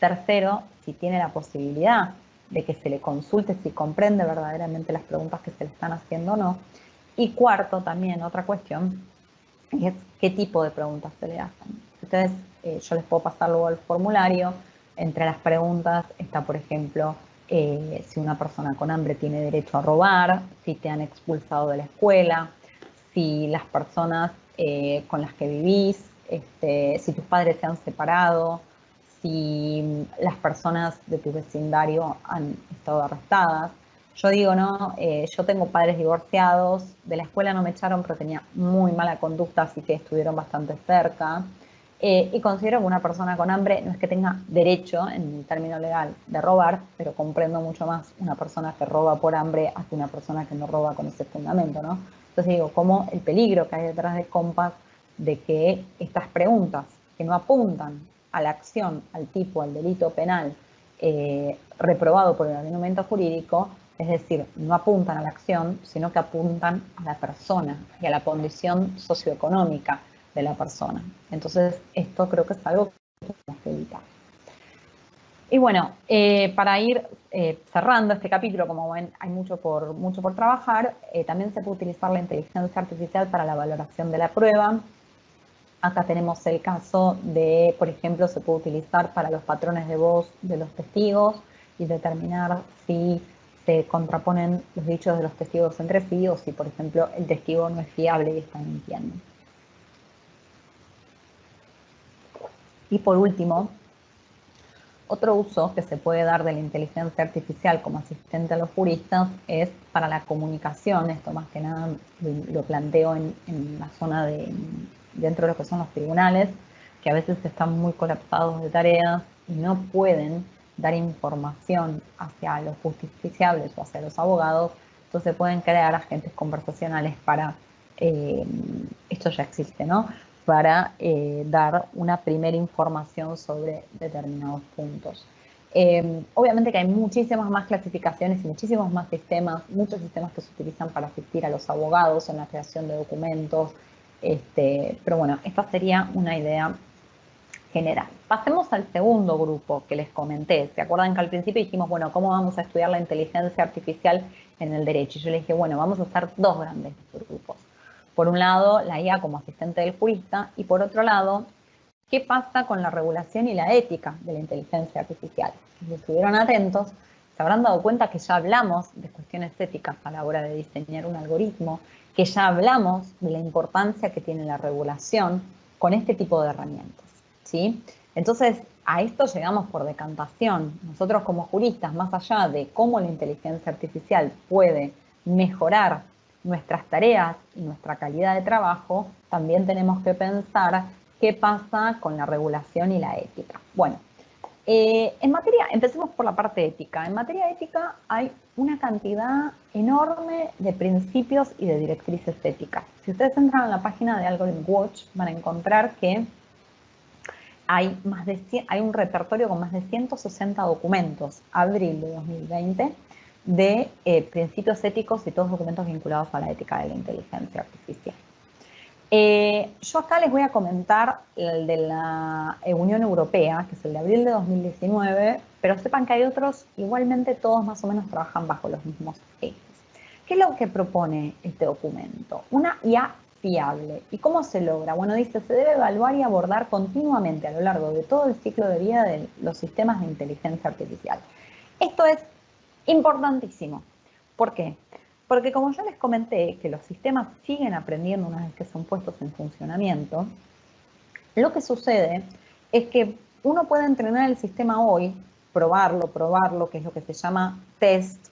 Tercero, si tiene la posibilidad de que se le consulte si comprende verdaderamente las preguntas que se le están haciendo o no. Y cuarto, también otra cuestión, es qué tipo de preguntas se le hacen. Ustedes, yo les puedo pasar luego el formulario. Entre las preguntas está, por ejemplo, si una persona con hambre tiene derecho a robar, si te han expulsado de la escuela, si las personas con las que vivís, si tus padres se han separado, si las personas de tu vecindario han estado arrestadas. Yo digo, no, yo tengo padres divorciados, de la escuela no me echaron, pero tenía muy mala conducta, así que estuvieron bastante cerca. Y considero que una persona con hambre no es que tenga derecho, en el término legal, de robar, pero comprendo mucho más una persona que roba por hambre a que una persona que no roba con ese fundamento, ¿no? Entonces digo, como el peligro que hay detrás del compás de que estas preguntas que no apuntan a la acción, al tipo, al delito penal reprobado por el ordenamiento jurídico, es decir, no apuntan a la acción, sino que apuntan a la persona y a la condición socioeconómica de la persona. Entonces, esto creo que es algo que tenemos que evitar. Y bueno, para ir cerrando este capítulo, como ven, hay mucho por trabajar, también se puede utilizar la inteligencia artificial para la valoración de la prueba. Acá tenemos el caso de, por ejemplo, se puede utilizar para los patrones de voz de los testigos y determinar si se contraponen los dichos de los testigos entre sí o si, por ejemplo, el testigo no es fiable y está mintiendo. Y por último, otro uso que se puede dar de la inteligencia artificial como asistente a los juristas es para la comunicación. Esto más que nada lo planteo en la zona dentro de lo que son los tribunales, que a veces están muy colapsados de tareas y no pueden dar información hacia los justiciables o hacia los abogados. Entonces pueden crear agentes conversacionales para, esto ya existe, ¿no?, para dar una primera información sobre determinados puntos. Obviamente que hay muchísimas más clasificaciones y muchísimos más sistemas, muchos sistemas que se utilizan para asistir a los abogados en la creación de documentos, pero bueno, esta sería una idea general. Pasemos al segundo grupo que les comenté. ¿Se acuerdan que al principio dijimos, bueno, ¿cómo vamos a estudiar la inteligencia artificial en el derecho? Y yo les dije, bueno, vamos a hacer dos grandes grupos. Por un lado, la IA como asistente del jurista, y por otro lado, ¿qué pasa con la regulación y la ética de la inteligencia artificial? Si estuvieron atentos, se habrán dado cuenta que ya hablamos de cuestiones éticas a la hora de diseñar un algoritmo, que ya hablamos de la importancia que tiene la regulación con este tipo de herramientas, ¿sí? Entonces, a esto llegamos por decantación. Nosotros como juristas, más allá de cómo la inteligencia artificial puede mejorar nuestras tareas y nuestra calidad de trabajo, también tenemos que pensar qué pasa con la regulación y la ética. Bueno, empecemos por la parte ética. En materia ética hay una cantidad enorme de principios y de directrices éticas. Si ustedes entran a la página de Algorithm Watch, van a encontrar que hay un repertorio con más de 160 documentos, abril de 2020, de principios éticos y todos documentos vinculados a la ética de la inteligencia artificial. Yo acá les voy a comentar el de la Unión Europea, que es el de abril de 2019, pero sepan que hay otros, igualmente todos más o menos trabajan bajo los mismos ejes. ¿Qué es lo que propone este documento? Una IA fiable. ¿Y cómo se logra? Bueno, dice, se debe evaluar y abordar continuamente a lo largo de todo el ciclo de vida de los sistemas de inteligencia artificial. Esto es importantísimo. ¿Por qué? Porque como ya les comenté que los sistemas siguen aprendiendo una vez que son puestos en funcionamiento, lo que sucede es que uno puede entrenar el sistema hoy, probarlo, que es lo que se llama test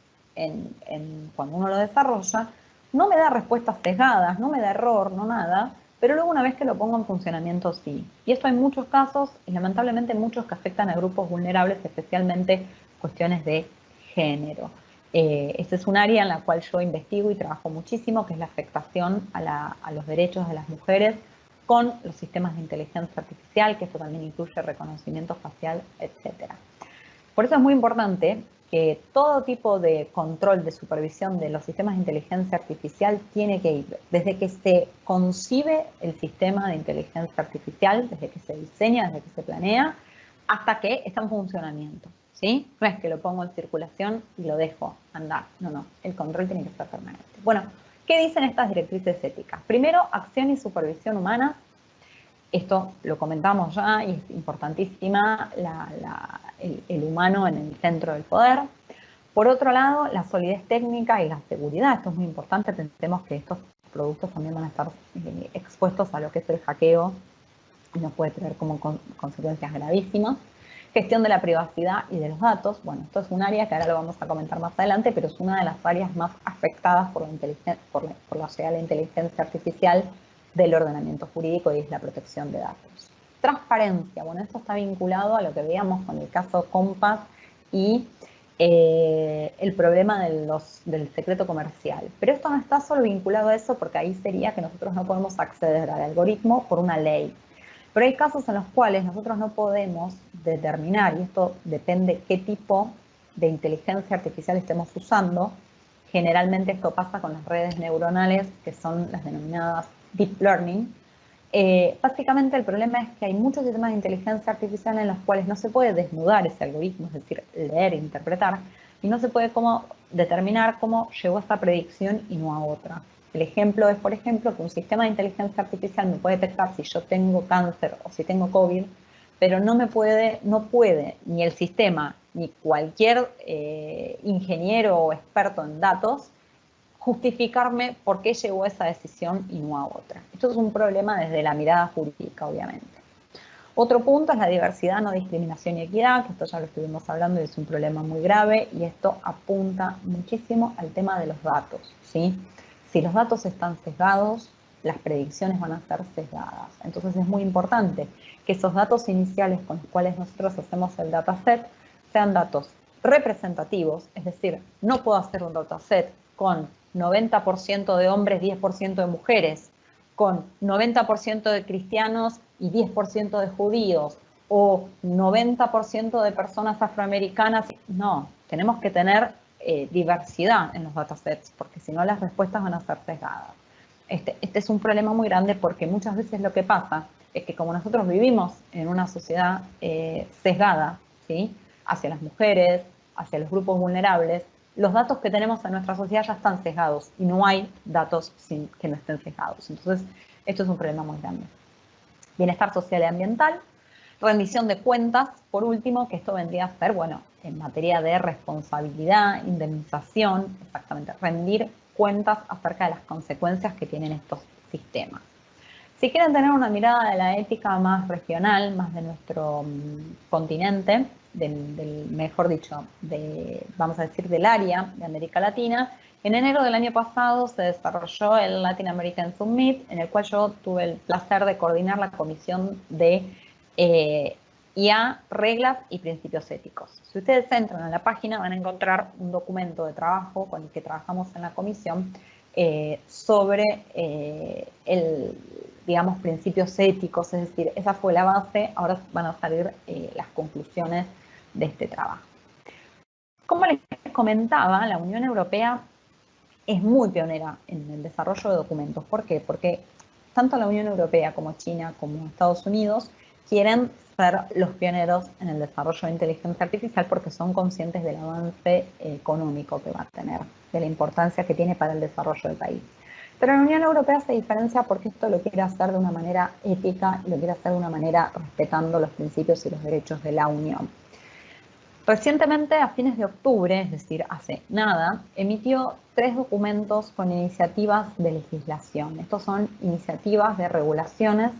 cuando uno lo desarrolla, no me da respuestas sesgadas, no me da error, no nada, pero luego una vez que lo pongo en funcionamiento sí. Y esto hay muchos casos, y lamentablemente muchos que afectan a grupos vulnerables, especialmente cuestiones de género. Este es un área en la cual yo investigo y trabajo muchísimo, que es la afectación a los derechos de las mujeres con los sistemas de inteligencia artificial, que esto también incluye reconocimiento facial, etc. Por eso es muy importante que todo tipo de control, de supervisión de los sistemas de inteligencia artificial tiene que ir desde que se concibe el sistema de inteligencia artificial, desde que se diseña, desde que se planea, hasta que está en funcionamiento. ¿Sí? No es que lo pongo en circulación y lo dejo andar. No, no. El control tiene que ser permanente. Bueno, ¿qué dicen estas directrices éticas? Primero, acción y supervisión humana. Esto lo comentamos ya y es importantísima el humano en el centro del poder. Por otro lado, la solidez técnica y la seguridad. Esto es muy importante. Pensemos que estos productos también van a estar expuestos a lo que es el hackeo y nos puede traer como consecuencias gravísimas. Gestión de la privacidad y de los datos. Bueno, esto es un área que ahora lo vamos a comentar más adelante, pero es una de las áreas más afectadas por la llegada de la inteligencia artificial del ordenamiento jurídico y es la protección de datos. Transparencia, bueno, esto está vinculado a lo que veíamos con el caso Compass y el problema del secreto comercial. Pero esto no está solo vinculado a eso, porque ahí sería que nosotros no podemos acceder al algoritmo por una ley. Pero hay casos en los cuales nosotros no podemos determinar, y esto depende qué tipo de inteligencia artificial estemos usando. Generalmente esto pasa con las redes neuronales, que son las denominadas deep learning. Básicamente el problema es que hay muchos sistemas de inteligencia artificial en los cuales no se puede desnudar ese algoritmo, es decir, leer e interpretar, y no se puede determinar cómo llegó a esta predicción y no a otra. El ejemplo es, por ejemplo, que un sistema de inteligencia artificial me puede detectar si yo tengo cáncer o si tengo COVID, pero no puede ni el sistema ni cualquier ingeniero o experto en datos justificarme por qué llegó a esa decisión y no a otra. Esto es un problema desde la mirada jurídica, obviamente. Otro punto es la diversidad, no discriminación y equidad, que esto ya lo estuvimos hablando y es un problema muy grave, y esto apunta muchísimo al tema de los datos, ¿sí? Si los datos están sesgados, las predicciones van a ser sesgadas. Entonces es muy importante que esos datos iniciales con los cuales nosotros hacemos el dataset sean datos representativos, es decir, no puedo hacer un dataset con 90% de hombres, 10% de mujeres, con 90% de cristianos y 10% de judíos, o 90% de personas afroamericanas. No, tenemos que tener diversidad en los datasets, porque si no las respuestas van a ser sesgadas. Este es un problema muy grande, porque muchas veces lo que pasa es que como nosotros vivimos en una sociedad sesgada, ¿sí?, hacia las mujeres, hacia los grupos vulnerables, los datos que tenemos en nuestra sociedad ya están sesgados y no hay datos que no estén sesgados. Entonces, esto es un problema muy grande. Bienestar social y ambiental, rendición de cuentas, por último, que esto vendría a ser, bueno, en materia de responsabilidad, indemnización, exactamente, rendir cuentas acerca de las consecuencias que tienen estos sistemas. Si quieren tener una mirada de la ética más regional, más de nuestro continente, mejor dicho, vamos a decir, del área de América Latina, en enero del año pasado se desarrolló el Latin American Summit, en el cual yo tuve el placer de coordinar la comisión de IA, reglas y principios éticos. Si ustedes entran a la página van a encontrar un documento de trabajo con el que trabajamos en la comisión sobre digamos, principios éticos, es decir, esa fue la base, ahora van a salir las conclusiones de este trabajo. Como les comentaba, la Unión Europea es muy pionera en el desarrollo de documentos. ¿Por qué? Porque tanto la Unión Europea como China como Estados Unidos quieren ser los pioneros en el desarrollo de inteligencia artificial, porque son conscientes del avance económico que va a tener, de la importancia que tiene para el desarrollo del país. Pero la Unión Europea se diferencia porque esto lo quiere hacer de una manera ética y lo quiere hacer de una manera respetando los principios y los derechos de la Unión. Recientemente, a fines de octubre, es decir, hace nada, emitió 3 documentos con iniciativas de legislación. Estos son iniciativas de regulaciones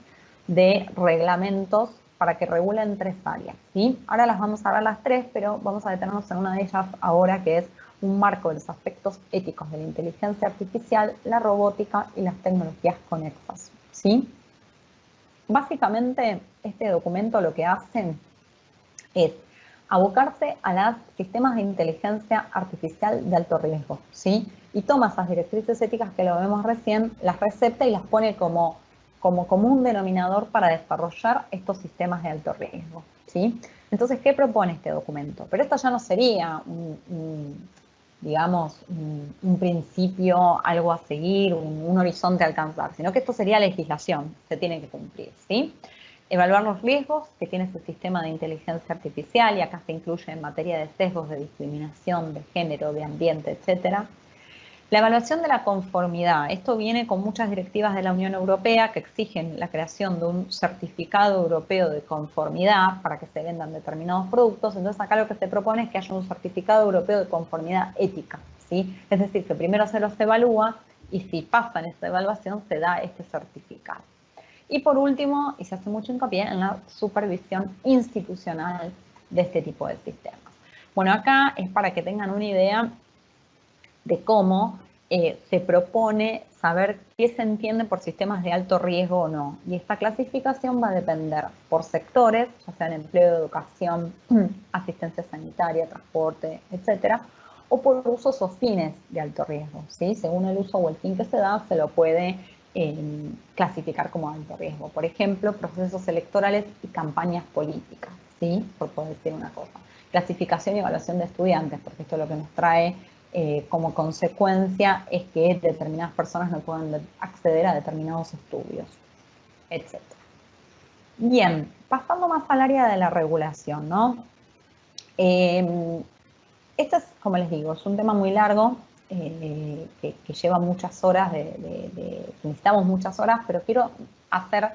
de reglamentos para que regulen 3 áreas, ¿sí? Ahora las vamos a ver las 3, pero vamos a detenernos en una de ellas ahora, que es un marco de los aspectos éticos de la inteligencia artificial, la robótica y las tecnologías conexas, ¿sí? Básicamente, este documento lo que hace es abocarse a los sistemas de inteligencia artificial de alto riesgo, ¿sí? Y toma esas directrices éticas que lo vemos recién, las recepta y las pone como común denominador para desarrollar estos sistemas de alto riesgo, ¿sí? Entonces, ¿qué propone este documento? Pero esto ya no sería digamos, un principio, algo a seguir, un horizonte a alcanzar, sino que esto sería legislación, se tiene que cumplir, ¿sí? Evaluar los riesgos que tiene su sistema de inteligencia artificial, y acá se incluye en materia de sesgos, de discriminación, de género, de ambiente, etc. La evaluación de la conformidad. Esto viene con muchas directivas de la Unión Europea que exigen la creación de un certificado europeo de conformidad para que se vendan determinados productos. Entonces acá lo que se propone es que haya un certificado europeo de conformidad ética, ¿sí? Es decir, que primero se los evalúa y si pasan esa evaluación se da este certificado. Y por último, y se hace mucho hincapié en la supervisión institucional de este tipo de sistemas. Bueno, acá es para que tengan una idea de cómo se propone saber qué se entiende por sistemas de alto riesgo o no. Y esta clasificación va a depender por sectores, ya sea en empleo, educación, asistencia sanitaria, transporte, etcétera, o por usos o fines de alto riesgo, ¿sí? Según el uso o el fin que se da, se lo puede clasificar como alto riesgo. Por ejemplo, procesos electorales y campañas políticas, ¿sí? Por poder decir una cosa. Clasificación y evaluación de estudiantes, porque esto es lo que nos trae como consecuencia es que determinadas personas no pueden acceder a determinados estudios, etc. Bien, pasando más al área de la regulación, ¿no? Este es, como les digo, es un tema muy largo que lleva muchas horas, necesitamos muchas horas, pero quiero hacer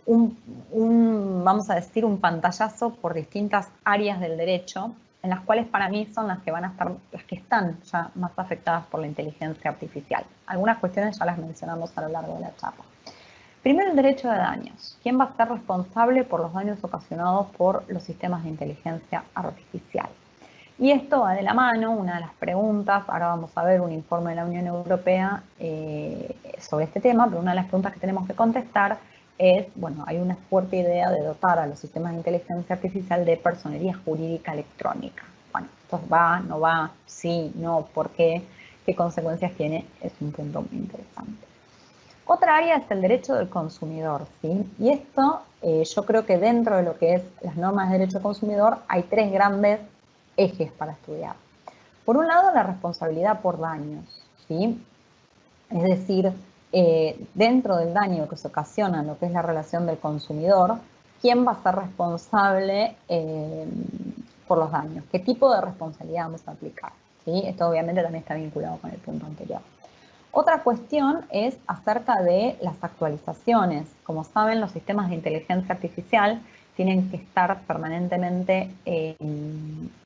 vamos a decir, un pantallazo por distintas áreas del derecho, en las cuales para mí son las que van a estar, las que están ya más afectadas por la inteligencia artificial. Algunas cuestiones ya las mencionamos a lo largo de la charla. Primero, el derecho de daños. ¿Quién va a ser responsable por los daños ocasionados por los sistemas de inteligencia artificial? Y esto va de la mano, una de las preguntas, ahora vamos a ver un informe de la Unión Europea sobre este tema, pero una de las preguntas que tenemos que contestar es, bueno, hay una fuerte idea de dotar a los sistemas de inteligencia artificial de personería jurídica electrónica. Bueno, esto va, no va, sí, no, por qué consecuencias tiene, es un punto muy interesante. Otra área es el derecho del consumidor, ¿sí? Y esto, yo creo que dentro de lo que es las normas de derecho del consumidor, hay tres grandes ejes para estudiar. Por un lado, la responsabilidad por daños, ¿sí? Es decir, dentro del daño que se ocasiona en lo que es la relación del consumidor, ¿quién va a ser responsable por los daños? ¿Qué tipo de responsabilidad vamos a aplicar? ¿Sí? Esto obviamente también está vinculado con el punto anterior. Otra cuestión es acerca de las actualizaciones. Como saben, los sistemas de inteligencia artificial tienen que estar permanentemente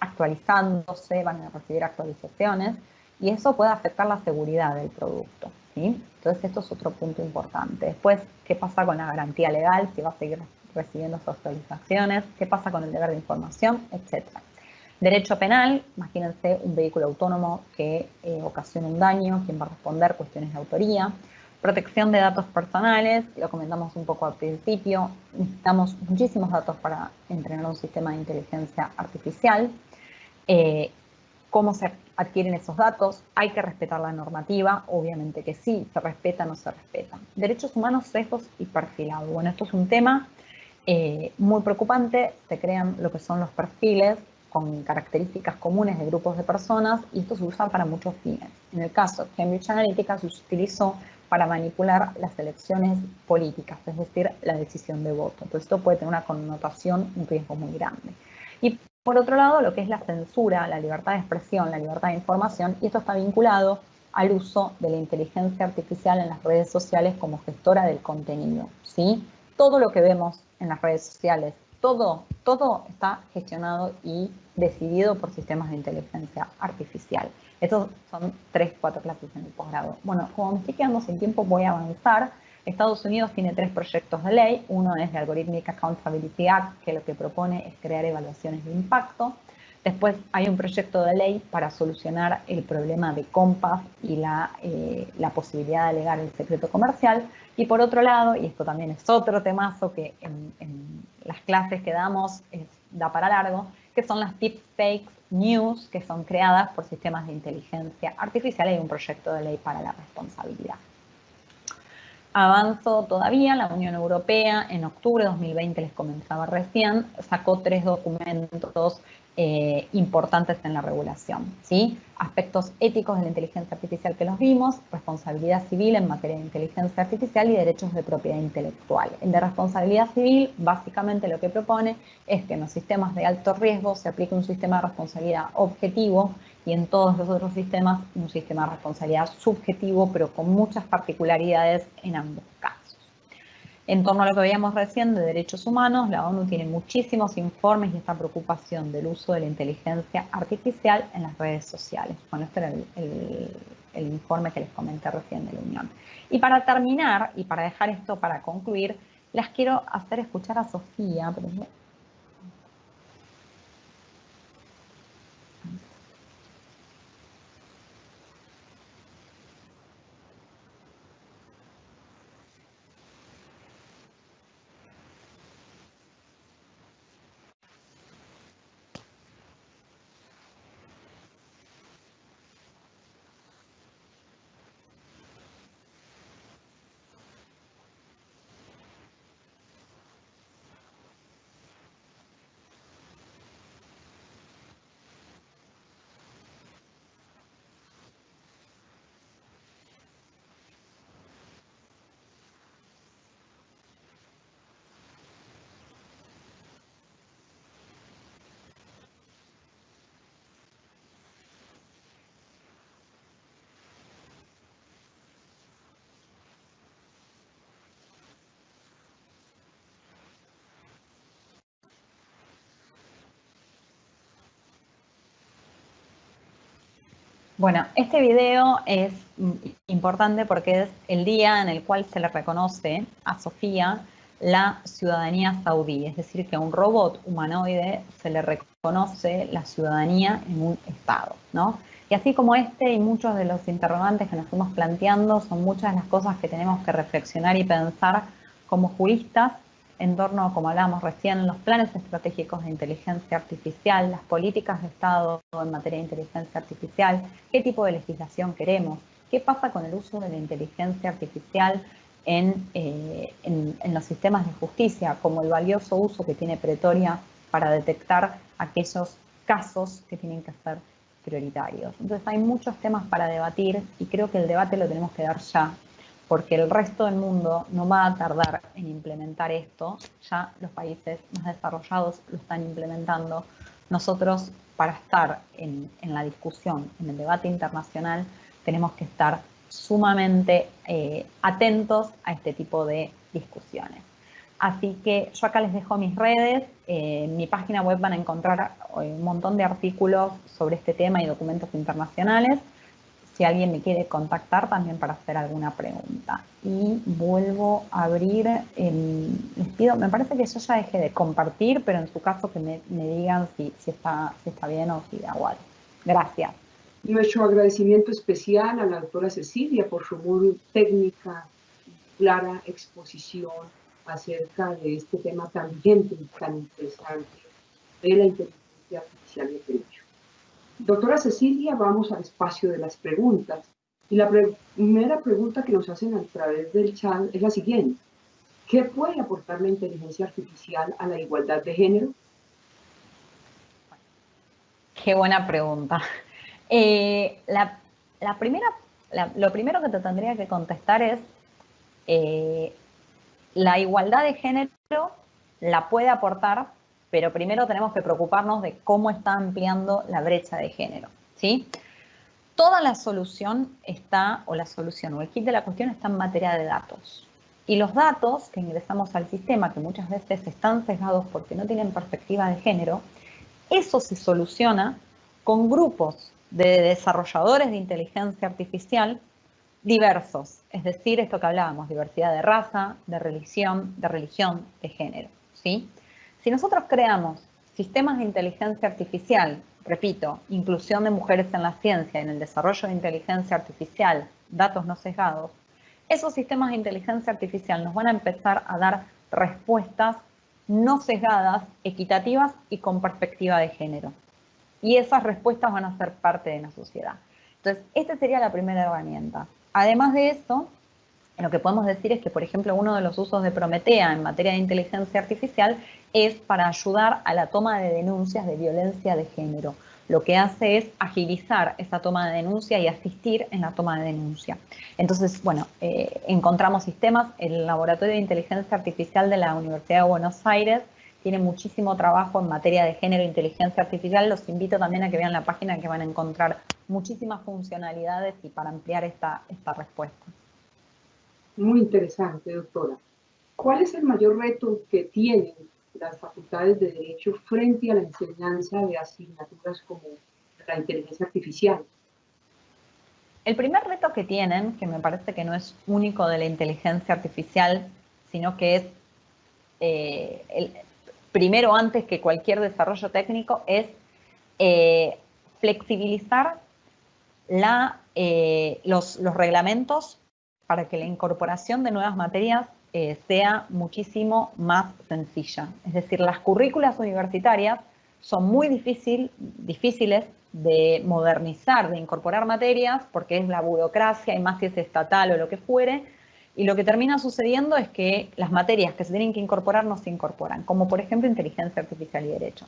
actualizándose, van a recibir actualizaciones, y eso puede afectar la seguridad del producto, ¿sí? Entonces, esto es otro punto importante. Después, ¿qué pasa con la garantía legal? Si va a seguir recibiendo sus actualizaciones, ¿qué pasa con el deber de información? Etcétera. Derecho penal, imagínense un vehículo autónomo que ocasiona un daño, quién va a responder, cuestiones de autoría. Protección de datos personales, lo comentamos un poco al principio, necesitamos muchísimos datos para entrenar un sistema de inteligencia artificial. ¿Cómo se adquieren esos datos? Hay que respetar la normativa, obviamente que sí, se respeta, no se respeta. Derechos humanos, sesgos y perfilado. Bueno, esto es un tema muy preocupante, se crean lo que son los perfiles con características comunes de grupos de personas y esto se usa para muchos fines. En el caso de Cambridge Analytica se utilizó para manipular las elecciones políticas, es decir, la decisión de voto. Entonces esto puede tener una connotación, un riesgo muy grande. Y por otro lado, lo que es la censura, la libertad de expresión, la libertad de información, y esto está vinculado al uso de la inteligencia artificial en las redes sociales como gestora del contenido, ¿sí? Todo lo que vemos en las redes sociales, todo está gestionado y decidido por sistemas de inteligencia artificial. Estos son 3-4 clases en el posgrado. Bueno, como me estoy quedando sin tiempo, voy a avanzar. Estados Unidos tiene 3 proyectos de ley. Uno es el Algorithmic Accountability Act, que lo que propone es crear evaluaciones de impacto. Después hay un proyecto de ley para solucionar el problema de COMPAS y la posibilidad de alegar el secreto comercial. Y por otro lado, y esto también es otro temazo que en las clases que damos da para largo, que son las deepfake news, que son creadas por sistemas de inteligencia artificial. Hay un proyecto de ley para la responsabilidad. Avanzo todavía, la Unión Europea en octubre de 2020, les comentaba recién, sacó 3 documentos importantes en la regulación, ¿sí? Aspectos éticos de la inteligencia artificial que los vimos, responsabilidad civil en materia de inteligencia artificial y derechos de propiedad intelectual. El de responsabilidad civil, básicamente lo que propone es que en los sistemas de alto riesgo se aplique un sistema de responsabilidad objetivo y en todos los otros sistemas un sistema de responsabilidad subjetivo, pero con muchas particularidades en ambos casos. En torno a lo que veíamos recién de derechos humanos, la ONU tiene muchísimos informes y esta preocupación del uso de la inteligencia artificial en las redes sociales. Bueno, este era el informe que les comenté recién de la Unión. Y para terminar, y para dejar esto para concluir, las quiero hacer escuchar a Sofía. Bueno, este video es importante porque es el día en el cual se le reconoce a Sofía la ciudadanía saudí, es decir, que a un robot humanoide se le reconoce la ciudadanía en un Estado, ¿no? Y así como este y muchos de los interrogantes que nos fuimos planteando, son muchas de las cosas que tenemos que reflexionar y pensar como juristas en torno, como hablábamos recién, los planes estratégicos de inteligencia artificial, las políticas de Estado en materia de inteligencia artificial, qué tipo de legislación queremos, qué pasa con el uso de la inteligencia artificial en los sistemas de justicia, como el valioso uso que tiene Pretoria para detectar aquellos casos que tienen que ser prioritarios. Entonces hay muchos temas para debatir y creo que el debate lo tenemos que dar ya, porque el resto del mundo no va a tardar en implementar esto, ya los países más desarrollados lo están implementando. Nosotros, para estar en la discusión, en el debate internacional, tenemos que estar sumamente atentos a este tipo de discusiones. Así que yo acá les dejo mis redes, en mi página web van a encontrar un montón de artículos sobre este tema y documentos internacionales, si alguien me quiere contactar también para hacer alguna pregunta. Y vuelvo a abrir, les pido, me parece que yo ya dejé de compartir, pero en su caso que me digan si está bien o si da igual. Gracias. Nuestro agradecimiento especial a la doctora Cecilia por su muy técnica y clara exposición acerca de este tema tan vigente y tan interesante de la inteligencia artificial y el derecho. Doctora Cecilia, vamos al espacio de las preguntas. Y la primera pregunta que nos hacen a través del chat es la siguiente. ¿Qué puede aportar la inteligencia artificial a la igualdad de género? Qué buena pregunta. Lo primero que te tendría que contestar es la igualdad de género la puede aportar, pero primero tenemos que preocuparnos de cómo está ampliando la brecha de género, ¿sí? Toda la solución está, o el kit de la cuestión está en materia de datos. Y los datos que ingresamos al sistema, que muchas veces están sesgados porque no tienen perspectiva de género, eso se soluciona con grupos de desarrolladores de inteligencia artificial diversos, es decir, esto que hablábamos, diversidad de raza, de religión, de género, ¿sí? Si nosotros creamos sistemas de inteligencia artificial, repito, inclusión de mujeres en la ciencia, en el desarrollo de inteligencia artificial, datos no sesgados, esos sistemas de inteligencia artificial nos van a empezar a dar respuestas no sesgadas, equitativas y con perspectiva de género. Y esas respuestas van a ser parte de la sociedad. Entonces, esta sería la primera herramienta. Además de esto, lo que podemos decir es que, por ejemplo, uno de los usos de Prometea en materia de inteligencia artificial es para ayudar a la toma de denuncias de violencia de género. Lo que hace es agilizar esa toma de denuncia y asistir en la toma de denuncia. Entonces, bueno, encontramos sistemas. El Laboratorio de Inteligencia Artificial de la Universidad de Buenos Aires tiene muchísimo trabajo en materia de género e inteligencia artificial. Los invito también a que vean la página, que van a encontrar muchísimas funcionalidades y para ampliar esta respuesta. Muy interesante, doctora. ¿Cuál es el mayor reto que tienen las facultades de Derecho frente a la enseñanza de asignaturas como la inteligencia artificial? El primer reto que tienen, que me parece que no es único de la inteligencia artificial, sino que es el primero antes que cualquier desarrollo técnico, es flexibilizar los reglamentos para que la incorporación de nuevas materias sea muchísimo más sencilla. Es decir, las currículas universitarias son muy difíciles de modernizar, de incorporar materias, porque es la burocracia, y más si es estatal o lo que fuere, y lo que termina sucediendo es que las materias que se tienen que incorporar no se incorporan, como por ejemplo inteligencia artificial y derecho.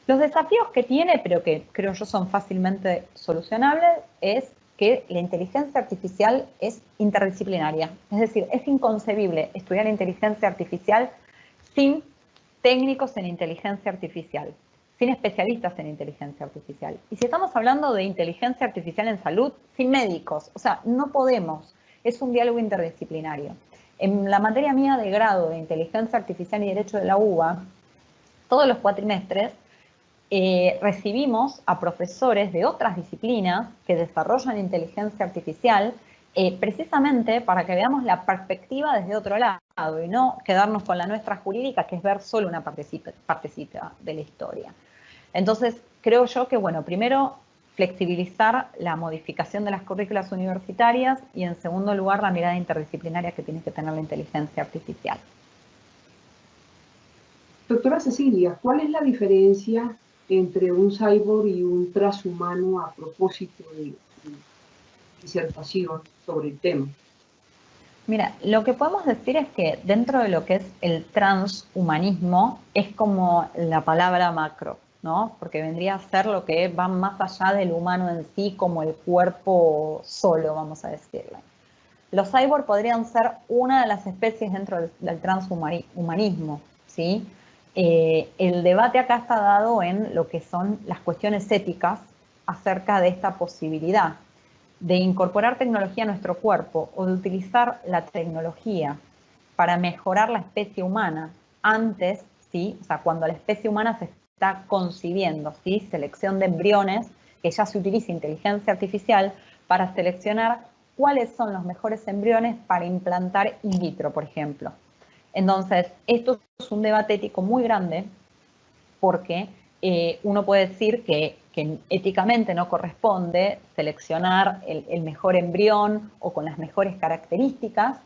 Los desafíos que tiene, pero que creo yo son fácilmente solucionables, es que la inteligencia artificial es interdisciplinaria. Es decir, es inconcebible estudiar inteligencia artificial sin técnicos en inteligencia artificial, sin especialistas en inteligencia artificial. Y si estamos hablando de inteligencia artificial en salud, sin médicos. O sea, no podemos. Es un diálogo interdisciplinario. En la materia mía de grado de inteligencia artificial y derecho de la UBA, todos los cuatrimestres, recibimos a profesores de otras disciplinas que desarrollan inteligencia artificial precisamente para que veamos la perspectiva desde otro lado y no quedarnos con la nuestra jurídica, que es ver solo una partecita de la historia. Entonces, creo yo que, bueno, primero, flexibilizar la modificación de las currículas universitarias y, en segundo lugar, la mirada interdisciplinaria que tiene que tener la inteligencia artificial. Doctora Cecilia, ¿cuál es la diferencia entre un cyborg y un transhumano a propósito de su disertación sobre el tema? Mira, lo que podemos decir es que dentro de lo que es el transhumanismo es como la palabra macro, ¿no? Porque vendría a ser lo que va más allá del humano en sí, como el cuerpo solo, vamos a decirle. Los cyborg podrían ser una de las especies dentro del transhumanismo, ¿sí? El debate acá está dado en lo que son las cuestiones éticas acerca de esta posibilidad de incorporar tecnología a nuestro cuerpo o de utilizar la tecnología para mejorar la especie humana antes, ¿sí? O sea, cuando la especie humana se está concibiendo, ¿sí? Selección de embriones, que ya se utiliza inteligencia artificial para seleccionar cuáles son los mejores embriones para implantar in vitro, por ejemplo. Entonces, esto es un debate ético muy grande porque uno puede decir que éticamente no corresponde seleccionar el mejor embrión o con las mejores características.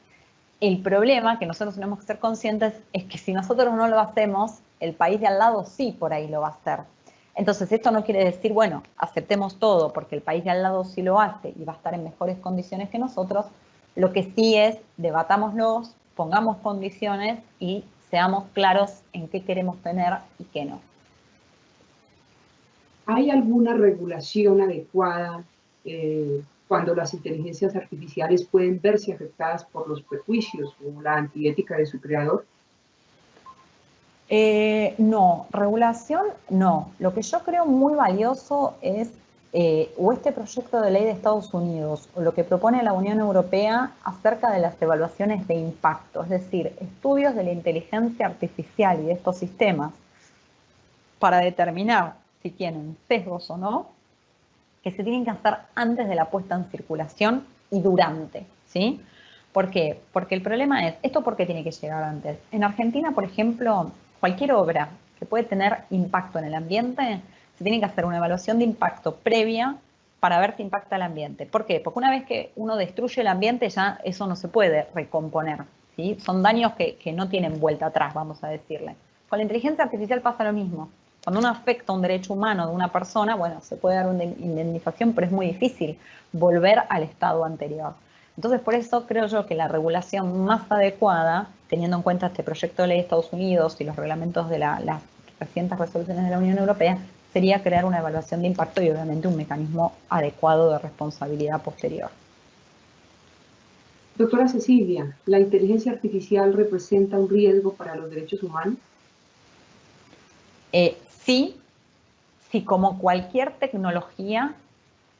El problema que nosotros tenemos que ser conscientes es que si nosotros no lo hacemos, el país de al lado sí por ahí lo va a hacer. Entonces, esto no quiere decir, bueno, aceptemos todo porque el país de al lado sí lo hace y va a estar en mejores condiciones que nosotros. Lo que sí es, debatámoslos, pongamos condiciones y seamos claros en qué queremos tener y qué no. ¿Hay alguna regulación adecuada cuando las inteligencias artificiales pueden verse afectadas por los prejuicios o la antiética de su creador? No, regulación no. Lo que yo creo muy valioso es o este proyecto de ley de Estados Unidos o lo que propone la Unión Europea acerca de las evaluaciones de impacto, es decir, estudios de la inteligencia artificial y de estos sistemas para determinar si tienen sesgos o no, que se tienen que hacer antes de la puesta en circulación y durante, ¿sí? ¿Por qué? Porque el problema es, ¿esto por qué tiene que llegar antes? En Argentina, por ejemplo, cualquier obra que puede tener impacto en el ambiente, se tiene que hacer una evaluación de impacto previa para ver si impacta el ambiente. ¿Por qué? Porque una vez que uno destruye el ambiente, ya eso no se puede recomponer, ¿sí? Son daños que no tienen vuelta atrás, vamos a decirle. Con la inteligencia artificial pasa lo mismo. Cuando uno afecta un derecho humano de una persona, bueno, se puede dar una indemnización, pero es muy difícil volver al estado anterior. Entonces, por eso creo yo que la regulación más adecuada, teniendo en cuenta este proyecto de ley de Estados Unidos y los reglamentos de las recientes resoluciones de la Unión Europea, sería crear una evaluación de impacto y obviamente un mecanismo adecuado de responsabilidad posterior. Doctora Cecilia, ¿la inteligencia artificial representa un riesgo para los derechos humanos? Sí, sí, como cualquier tecnología,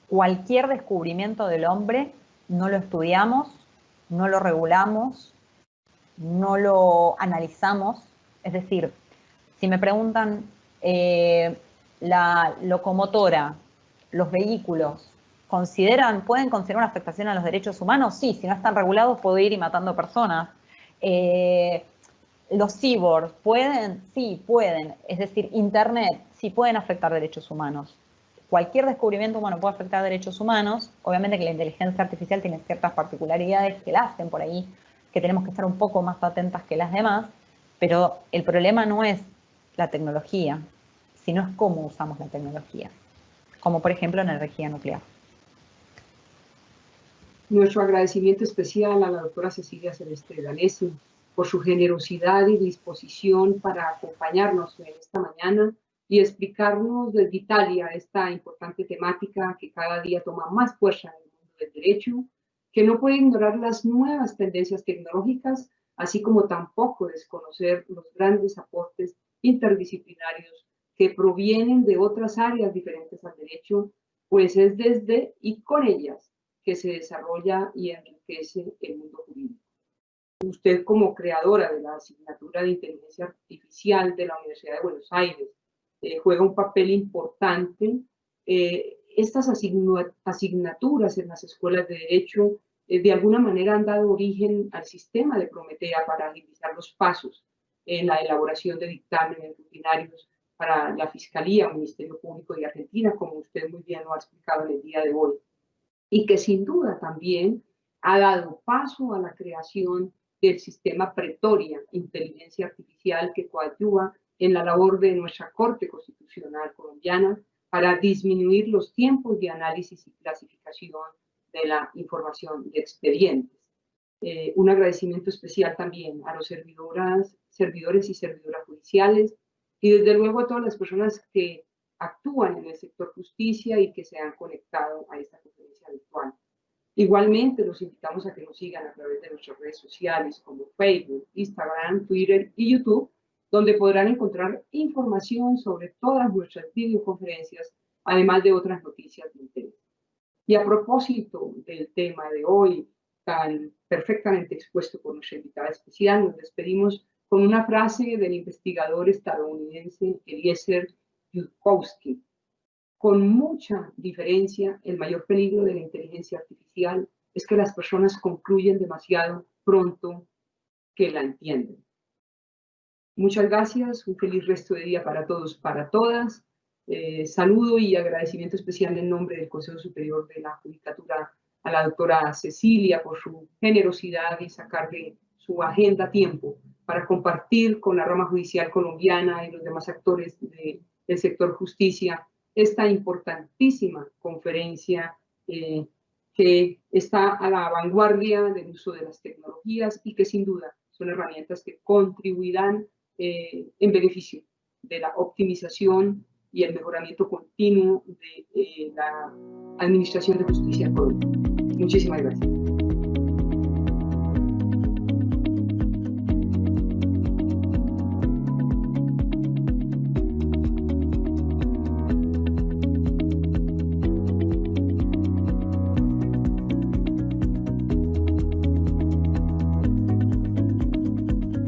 cualquier descubrimiento del hombre, no lo estudiamos, no lo regulamos, no lo analizamos. Es decir, si me preguntan la locomotora, los vehículos, ¿pueden considerar una afectación a los derechos humanos? Sí, si no están regulados puedo ir y matando personas. Los cyborgs, ¿pueden? Sí, pueden. Es decir, Internet, sí pueden afectar derechos humanos. Cualquier descubrimiento humano puede afectar derechos humanos. Obviamente que la inteligencia artificial tiene ciertas particularidades que la hacen por ahí, que tenemos que estar un poco más atentas que las demás, pero el problema no es la tecnología, sino es cómo usamos la tecnología, como por ejemplo en la energía nuclear. Nuestro agradecimiento especial a la doctora Cecilia Celeste Danesi por su generosidad y disposición para acompañarnos en esta mañana y explicarnos desde Italia esta importante temática que cada día toma más fuerza en el mundo del derecho, que no puede ignorar las nuevas tendencias tecnológicas, así como tampoco desconocer los grandes aportes interdisciplinarios que provienen de otras áreas diferentes al derecho, pues es desde y con ellas que se desarrolla y enriquece el mundo jurídico. Usted, como creadora de la asignatura de inteligencia artificial de la Universidad de Buenos Aires, juega un papel importante. Estas asignaturas en las escuelas de Derecho de alguna manera han dado origen al sistema de Prometea para agilizar los pasos en la elaboración de dictámenes rutinarios para la Fiscalía o Ministerio Público de Argentina, como usted muy bien lo ha explicado en el día de hoy, y que sin duda también ha dado paso a la creación del sistema Pretoria, inteligencia artificial, que coadyuva en la labor de nuestra Corte Constitucional colombiana para disminuir los tiempos de análisis y clasificación de la información de expedientes. Un agradecimiento especial también a los servidores y servidoras judiciales y desde luego a todas las personas que actúan en el sector justicia y que se han conectado a esta conferencia virtual. Igualmente los invitamos a que nos sigan a través de nuestras redes sociales como Facebook, Instagram, Twitter y YouTube, donde podrán encontrar información sobre todas nuestras videoconferencias, además de otras noticias de interés. Y a propósito del tema de hoy, tan perfectamente expuesto por nuestra invitada especial, nos despedimos con una frase del investigador estadounidense Eliezer Yudkowsky. Con mucha diferencia, el mayor peligro de la inteligencia artificial es que las personas concluyen demasiado pronto que la entienden. Muchas gracias, un feliz resto de día para todos, para todas. Saludo y agradecimiento especial en nombre del Consejo Superior de la Judicatura a la doctora Cecilia por su generosidad y sacar de su agenda tiempo para compartir con la rama judicial colombiana y los demás actores del sector justicia esta importantísima conferencia que está a la vanguardia del uso de las tecnologías y que sin duda son herramientas que contribuirán en beneficio de la optimización y el mejoramiento continuo de la Administración de Justicia en Colombia. Muchísimas gracias.